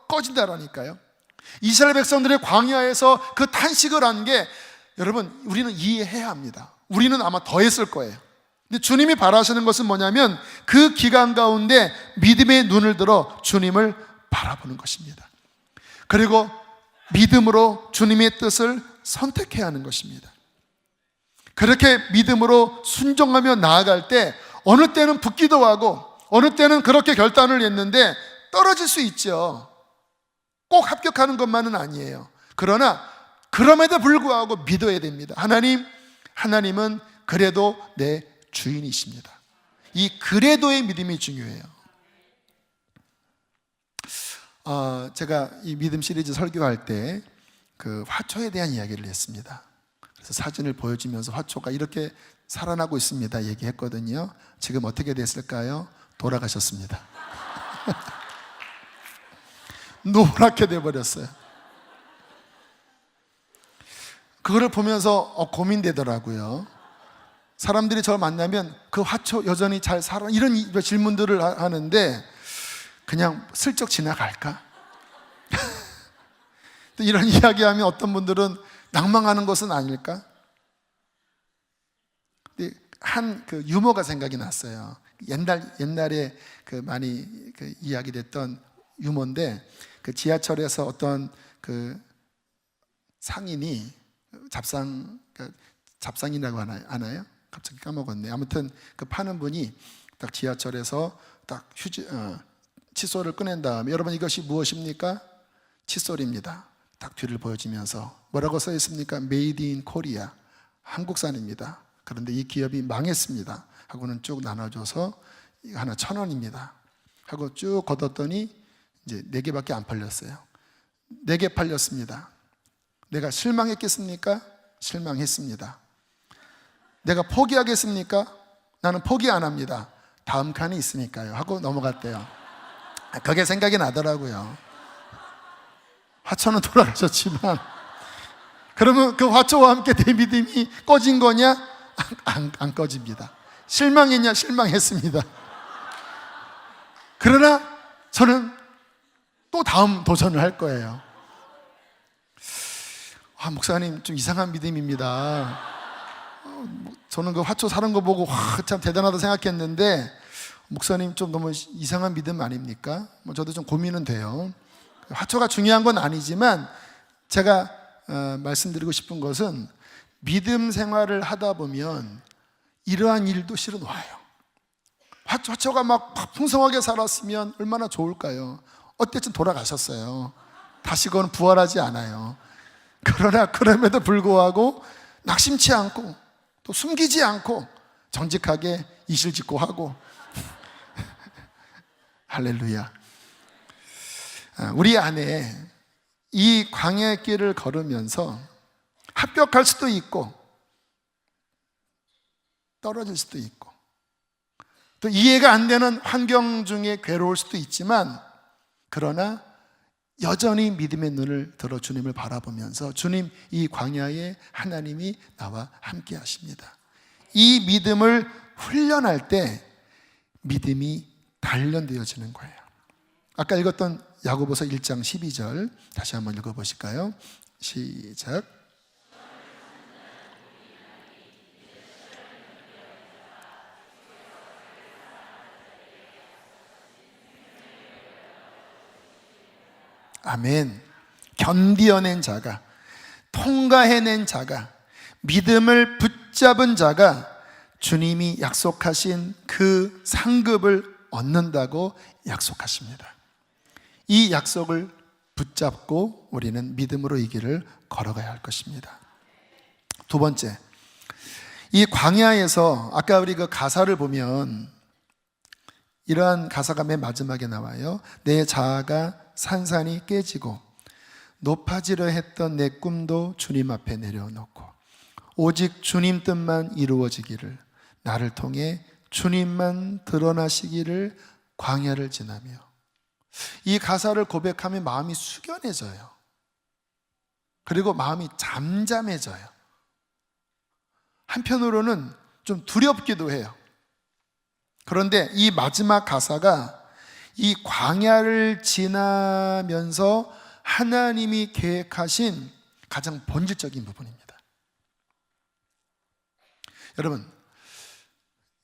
꺼진다라니까요. 이스라엘 백성들의 광야에서 그 탄식을 한 게, 여러분, 우리는 이해해야 합니다. 우리는 아마 더 했을 거예요. 근데 주님이 바라시는 것은 뭐냐면 그 기간 가운데 믿음의 눈을 들어 주님을 바라보는 것입니다. 그리고 믿음으로 주님의 뜻을 선택해야 하는 것입니다. 그렇게 믿음으로 순종하며 나아갈 때, 어느 때는 붙기도 하고 어느 때는 그렇게 결단을 했는데 떨어질 수 있죠. 꼭 합격하는 것만은 아니에요. 그러나 그럼에도 불구하고 믿어야 됩니다. 하나님은 그래도 내 주인이십니다. 이 그래도의 믿음이 중요해요. 제가 이 믿음 시리즈 설교할 때 그 화초에 대한 이야기를 했습니다. 그래서 사진을 보여주면서 화초가 이렇게 살아나고 있습니다 얘기했거든요. 지금 어떻게 됐을까요? 돌아가셨습니다. 노랗게 돼버렸어요. 그거를 보면서 고민되더라고요. 사람들이 저를 만나면 그 화초 여전히 잘 살아, 이런 질문들을 하는데 그냥 슬쩍 지나갈까? 또 이런 이야기하면 어떤 분들은 낭망하는 것은 아닐까? 한 그 유머가 생각이 났어요. 옛날에 그 많이 그 이야기됐던 유머인데, 그 지하철에서 어떤 그 상인이 잡상이라고 아나요? 갑자기 까먹었네. 아무튼 그 파는 분이 딱 지하철에서 딱 칫솔을 꺼낸 다음에, 여러분 이것이 무엇입니까? 칫솔입니다. 딱 뒤를 보여주면서 뭐라고 써 있습니까? Made in Korea, 한국산입니다. 그런데 이 기업이 망했습니다 하고는 쭉 나눠줘서 이거 하나 1,000원입니다 하고 쭉 걷었더니 이제 4개밖에 안 팔렸어요. 4개 팔렸습니다. 내가 실망했겠습니까? 실망했습니다. 내가 포기하겠습니까? 나는 포기 안 합니다. 다음 칸이 있으니까요 하고 넘어갔대요. 그게 생각이 나더라고요. 화초는 돌아가셨지만, 그러면 그 화초와 함께 내 믿음이 꺼진 거냐? 안 꺼집니다. 실망했냐? 실망했습니다. 그러나 저는 또 다음 도전을 할 거예요. 목사님 좀 이상한 믿음입니다. 저는 그 화초 사는 거 보고 참 대단하다 생각했는데, 목사님 좀 너무 이상한 믿음 아닙니까? 저도 좀 고민은 돼요. 화초가 중요한 건 아니지만 제가 말씀드리고 싶은 것은, 믿음 생활을 하다 보면 이러한 일도 실은 와요. 화초가 막 풍성하게 살았으면 얼마나 좋을까요? 어쨌든 돌아가셨어요. 다시는 부활하지 않아요. 그러나 그럼에도 불구하고 낙심치 않고 또 숨기지 않고 정직하게 이실직고 하고 할렐루야. 우리 안에 이 광야의 길을 걸으면서 합격할 수도 있고 떨어질 수도 있고 또 이해가 안 되는 환경 중에 괴로울 수도 있지만, 그러나 여전히 믿음의 눈을 들어 주님을 바라보면서, 주님, 이 광야에 하나님이 나와 함께 하십니다. 이 믿음을 훈련할 때 믿음이 단련되어지는 거예요. 아까 읽었던 야고보서 1장 12절 다시 한번 읽어보실까요? 시작. 아멘. 견디어낸 자가, 통과해낸 자가, 믿음을 붙잡은 자가 주님이 약속하신 그 상급을 얻는다고 약속하십니다. 이 약속을 붙잡고 우리는 믿음으로 이 길을 걸어가야 할 것입니다. 두 번째, 이 광야에서 아까 우리 그 가사를 보면 이러한 가사가 맨 마지막에 나와요. 내 자아가 산산이 깨지고 높아지려 했던 내 꿈도 주님 앞에 내려놓고 오직 주님 뜻만 이루어지기를, 나를 통해 주님만 드러나시기를 광야를 지나며. 이 가사를 고백하면 마음이 숙연해져요. 그리고 마음이 잠잠해져요. 한편으로는 좀 두렵기도 해요. 그런데 이 마지막 가사가 이 광야를 지나면서 하나님이 계획하신 가장 본질적인 부분입니다. 여러분,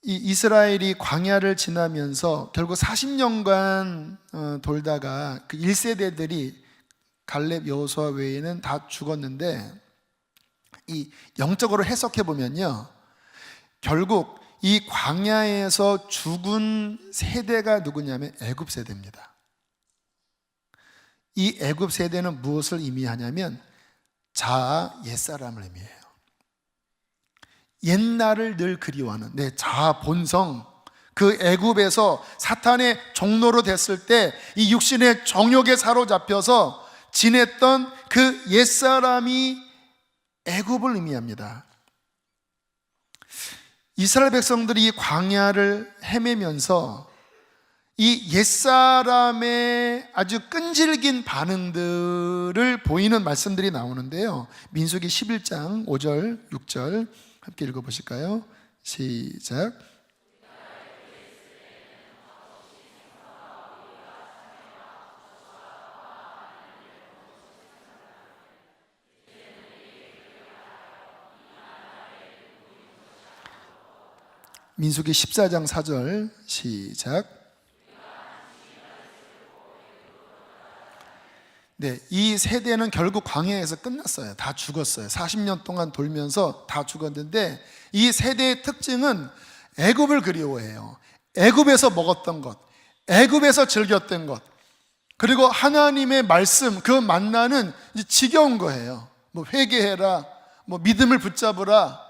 이 이스라엘이 광야를 지나면서 결국 40년간 돌다가 그 1세대들이 갈렙, 여호수아 외에는 다 죽었는데, 이 영적으로 해석해 보면요, 결국 이 광야에서 죽은 세대가 누구냐면 애굽 세대입니다. 이 애굽 세대는 무엇을 의미하냐면 자아, 옛사람을 의미해요. 옛날을 늘 그리워하는 내 자아 본성, 그 애굽에서 사탄의 종로로 됐을 때 이 육신의 정욕에 사로잡혀서 지냈던 그 옛사람이 애굽을 의미합니다. 이스라엘 백성들이 이 광야를 헤매면서 이 옛사람의 아주 끈질긴 반응들을 보이는 말씀들이 나오는데요, 민수기 11장 5절, 6절 함께 읽어보실까요? 시작. 민수기 14장 4절 시작. 네, 이 세대는 결국 광야에서 끝났어요. 다 죽었어요. 40년 동안 돌면서 다 죽었는데, 이 세대의 특징은 애굽을 그리워해요. 애굽에서 먹었던 것, 애굽에서 즐겼던 것, 그리고 하나님의 말씀, 그 만나는 이제 지겨운 거예요. 뭐 회개해라, 뭐 믿음을 붙잡으라,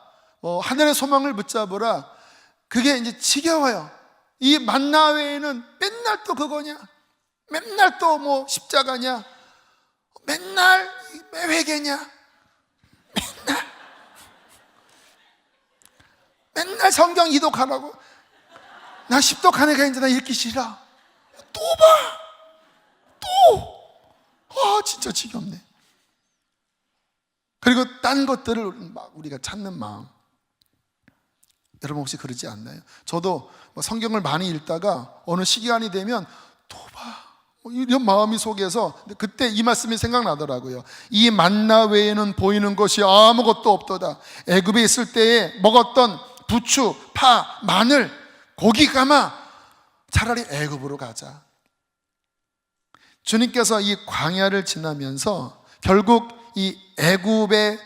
뭐 하늘의 소망을 붙잡으라. 그게 이제 지겨워요. 이 만나 외에는 맨날 또 그거냐, 맨날 또 뭐 십자가냐, 맨날 회개냐, 맨날 성경 이독하라고. 나 십독하는 게 이제 나 읽기 싫어. 또 봐, 진짜 지겹네. 그리고 딴 것들을 막 우리가 찾는 마음. 여러분 혹시 그러지 않나요? 저도 성경을 많이 읽다가 어느 시간이 되면 또 봐, 이런 마음이 속에서, 그때 이 말씀이 생각나더라고요. 이 만나 외에는 보이는 것이 아무것도 없도다. 애굽에 있을 때에 먹었던 부추, 파, 마늘, 고기 가마, 차라리 애굽으로 가자. 주님께서 이 광야를 지나면서 결국 이 애굽에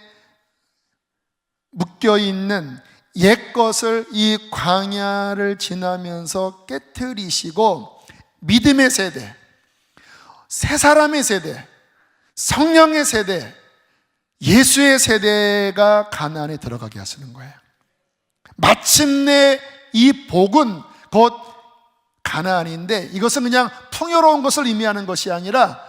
묶여있는 옛것을 이 광야를 지나면서 깨트리시고 믿음의 세대, 새 사람의 세대, 성령의 세대, 예수의 세대가 가나안에 들어가게 하시는 거예요. 마침내 이 복은 곧 가나안인데, 이것은 그냥 풍요로운 것을 의미하는 것이 아니라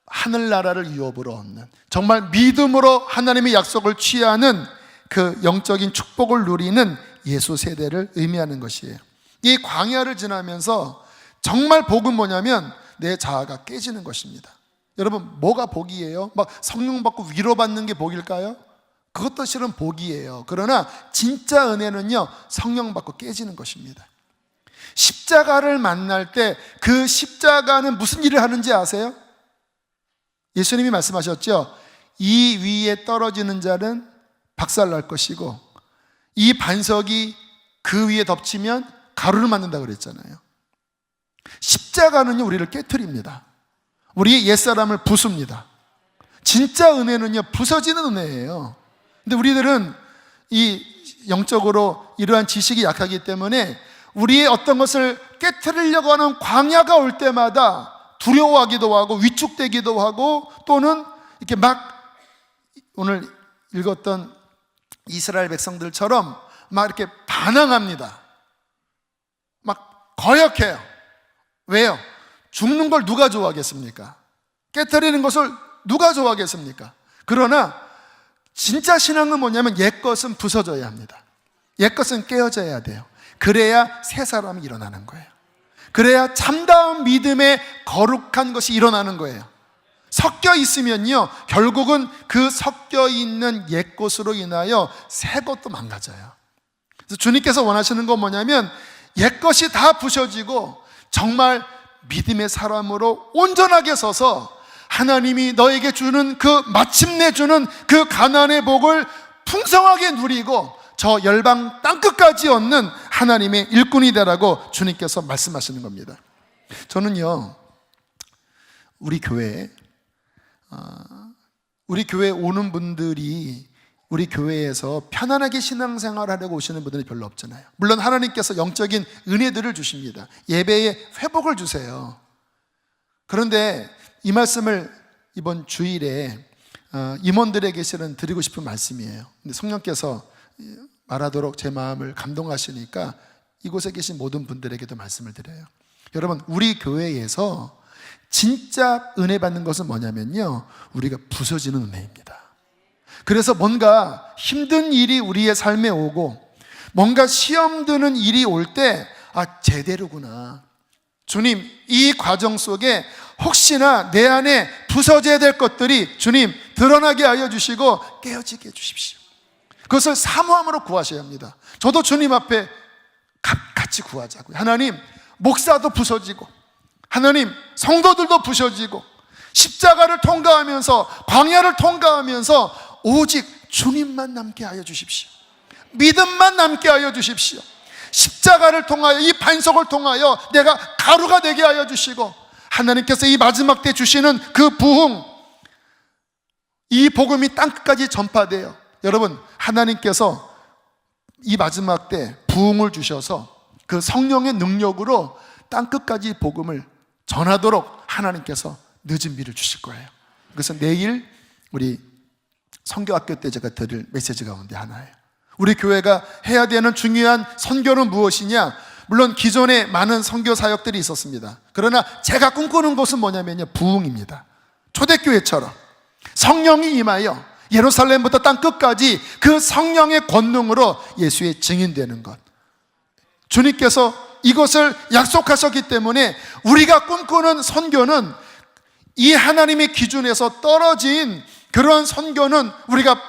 하늘나라를 유업으로 얻는, 정말 믿음으로 하나님의 약속을 취하는 그 영적인 축복을 누리는 예수 세대를 의미하는 것이에요. 이 광야를 지나면서 정말 복은 뭐냐면 내 자아가 깨지는 것입니다. 여러분, 뭐가 복이에요? 막 성령 받고 위로받는 게 복일까요? 그것도 실은 복이에요. 그러나 진짜 은혜는요, 성령 받고 깨지는 것입니다. 십자가를 만날 때 그 십자가는 무슨 일을 하는지 아세요? 예수님이 말씀하셨죠. 이 위에 떨어지는 자는 박살날 것이고 이 반석이 그 위에 덮치면 가루를 만든다고 그랬잖아요. 십자가는요, 우리를 깨트립니다. 우리의 옛사람을 부숩니다. 진짜 은혜는요, 부서지는 은혜예요. 근데 우리들은 이 영적으로 이러한 지식이 약하기 때문에 우리의 어떤 것을 깨트리려고 하는 광야가 올 때마다 두려워하기도 하고 위축되기도 하고, 또는 이렇게 막 오늘 읽었던 이스라엘 백성들처럼 막 이렇게 반항합니다. 막 거역해요. 왜요? 죽는 걸 누가 좋아하겠습니까? 깨트리는 것을 누가 좋아하겠습니까? 그러나 진짜 신앙은 뭐냐면 옛것은 부서져야 합니다. 옛것은 깨어져야 돼요. 그래야 새 사람이 일어나는 거예요. 그래야 참다운 믿음의 거룩한 것이 일어나는 거예요. 섞여 있으면요, 결국은 그 섞여 있는 옛것으로 인하여 새 것도 망가져요. 그래서 주님께서 원하시는 건 뭐냐면 옛것이 다 부셔지고 정말 믿음의 사람으로 온전하게 서서 하나님이 너에게 주는 그 마침내 주는 그 가나안의 복을 풍성하게 누리고 저 열방 땅끝까지 얻는 하나님의 일꾼이 되라고 주님께서 말씀하시는 겁니다. 저는요, 우리 교회에 오는 분들이 우리 교회에서 편안하게 신앙생활을 하려고 오시는 분들이 별로 없잖아요. 물론 하나님께서 영적인 은혜들을 주십니다. 예배에 회복을 주세요. 그런데 이 말씀을 이번 주일에 임원들에게 실은 드리고 싶은 말씀이에요. 근데 성령께서 말하도록 제 마음을 감동하시니까 이곳에 계신 모든 분들에게도 말씀을 드려요. 여러분, 우리 교회에서 진짜 은혜 받는 것은 뭐냐면요, 우리가 부서지는 은혜입니다. 그래서 뭔가 힘든 일이 우리의 삶에 오고 뭔가 시험 드는 일이 올 때 제대로구나. 주님, 이 과정 속에 혹시나 내 안에 부서져야 될 것들이 주님 드러나게 하여 주시고 깨어지게 해 주십시오. 그것을 사모함으로 구하셔야 합니다. 저도 주님 앞에 같이 구하자고요. 하나님, 목사도 부서지고 하나님, 성도들도 부서지고 십자가를 통과하면서 광야를 통과하면서 오직 주님만 남게 하여 주십시오. 믿음만 남게 하여 주십시오. 십자가를 통하여 이 반석을 통하여 내가 가루가 되게 하여 주시고 하나님께서 이 마지막 때 주시는 그 부흥, 이 복음이 땅끝까지 전파돼요. 여러분, 하나님께서 이 마지막 때 부흥을 주셔서 그 성령의 능력으로 땅끝까지 복음을 전하도록 하나님께서 늦은 비를 주실 거예요. 그래서 내일 우리 선교학교 때 제가 드릴 메시지 가운데 하나예요. 우리 교회가 해야 되는 중요한 선교는 무엇이냐? 물론 기존에 많은 선교 사역들이 있었습니다. 그러나 제가 꿈꾸는 것은 뭐냐면요, 부흥입니다. 초대교회처럼 성령이 임하여 예루살렘부터 땅끝까지 그 성령의 권능으로 예수의 증인되는 것. 주님께서 이것을 약속하셨기 때문에 우리가 꿈꾸는 선교는 이 하나님의 기준에서 떨어진 그런 선교는 우리가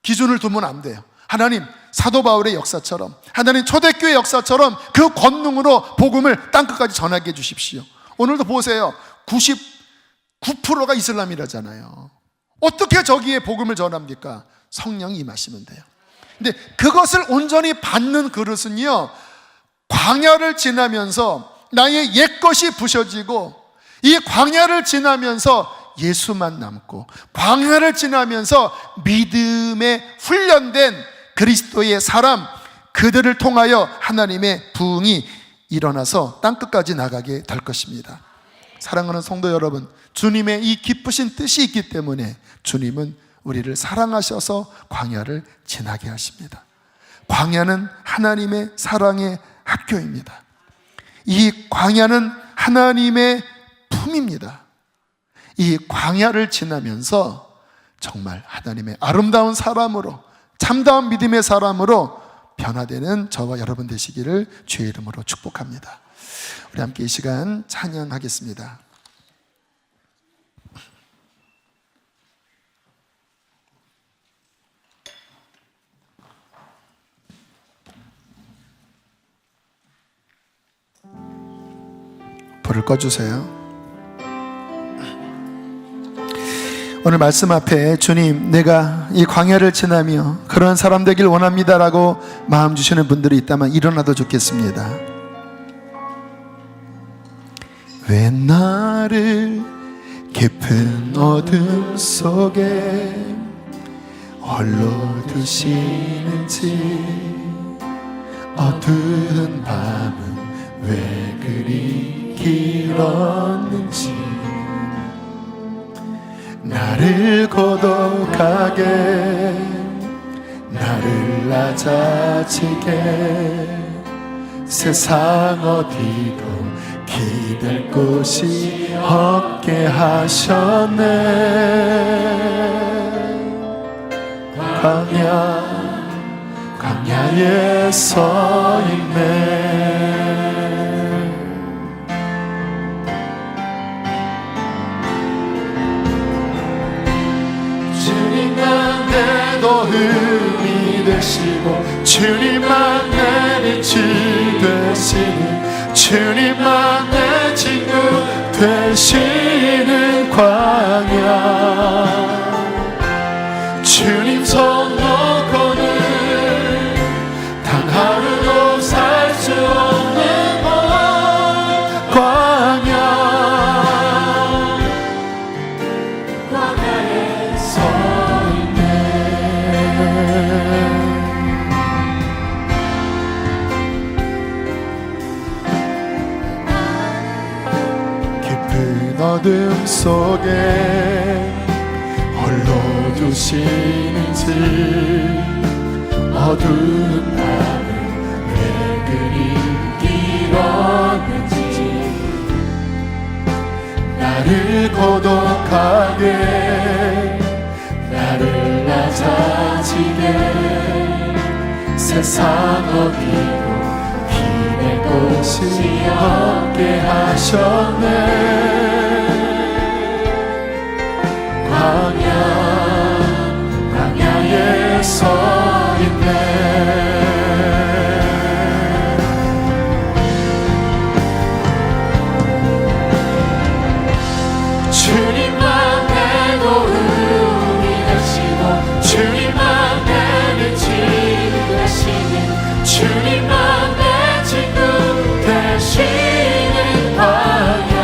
기준을 두면 안 돼요. 하나님, 사도 바울의 역사처럼, 하나님 초대교회 역사처럼 그 권능으로 복음을 땅끝까지 전하게 해주십시오. 오늘도 보세요. 99%가 이슬람이라잖아요. 어떻게 저기에 복음을 전합니까? 성령이 임하시면 돼요. 근데 그것을 온전히 받는 그릇은요, 광야를 지나면서 나의 옛것이 부셔지고 이 광야를 지나면서 예수만 남고 광야를 지나면서 믿음에 훈련된 그리스도의 사람, 그들을 통하여 하나님의 부흥이 일어나서 땅끝까지 나가게 될 것입니다. 사랑하는 성도 여러분, 주님의 이 기쁘신 뜻이 있기 때문에 주님은 우리를 사랑하셔서 광야를 지나게 하십니다. 광야는 하나님의 사랑의 학교입니다. 이 광야는 하나님의 품입니다. 이 광야를 지나면서 정말 하나님의 아름다운 사람으로, 참다운 믿음의 사람으로 변화되는 저와 여러분 되시기를 주의 이름으로 축복합니다. 우리 함께 이 시간 찬양하겠습니다. 불을 꺼주세요. 오늘 말씀 앞에 주님, 내가 이 광야를 지나며 그런 사람 되길 원합니다라고 마음 주시는 분들이 있다면 일어나도 좋겠습니다. 왜 나를 깊은 어둠 속에 홀로 두시는지, 어두운 밤은 왜 그리 길었는지, 나를 고독하게, 나를 낮아지게 세상 어디도 기댈 곳이 없게 하셨네. 광야에 서 있네. 주님만 내도 흠이 되시고 주님만 내 빛이 되시는 주님만 내 친구 되시는 광야. 주님 손 놓고는 단 하루도 살 수 없는 광야. 광야에 서 있네. 깊은 어둠 속에 홀로 두시는지 어두운 밤을 왜 그리 길었는지 나를 고독하게 나를 낮아지게 세상 어디도 기댈 곳이 없게 하셨네. 광야에 서 있네. 주님만 내 도움이 되시고 주님만 내 빛이 되시는 주님만 내 친구 되시는 광야.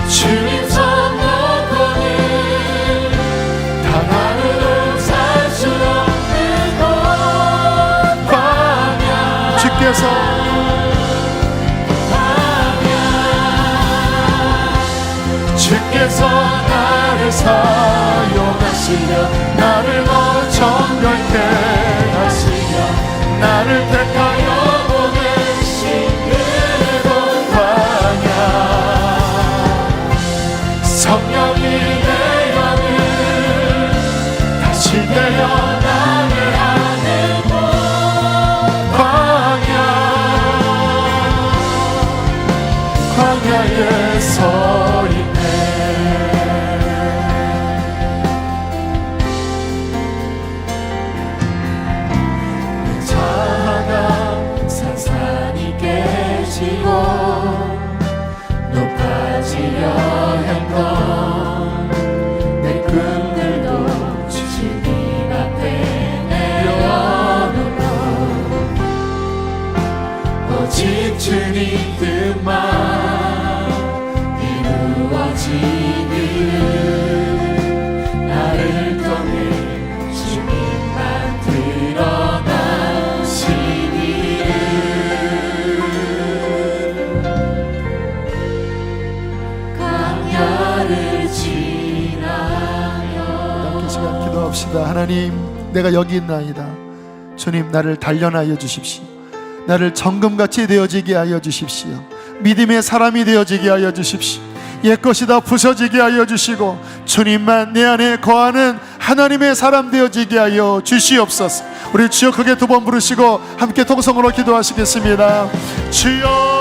주님 손 놓고는 단 하루도 살 수 없는 광야. 주께서 나를 사용하시며 나를 더 정결케 하시며 나를 택하여 보내신 그곳 광야. 성령이 내 영을 다시 태어나게 하는 곳 광야에 서 있네. 높아지려 했던 내 꿈들도 주님 앞에 내려놓고 오직 주님 뜻만 이루어지기를 나를 통해 주님만 드러나시기를. 함께 시간 기도합시다. 하나님, 내가 여기 있나이다. 주님, 나를 단련하여 주십시오. 나를 정금같이 되어지게 하여 주십시오. 믿음의 사람이 되어지게 하여 주십시오. 옛것이 다 부서지게 하여 주시고 주님만 내 안에 거하는 하나님의 사람 되어지게 하여 주시옵소서. 우리 주여 크게 두 번 부르시고 함께 통성으로 기도하시겠습니다. 주여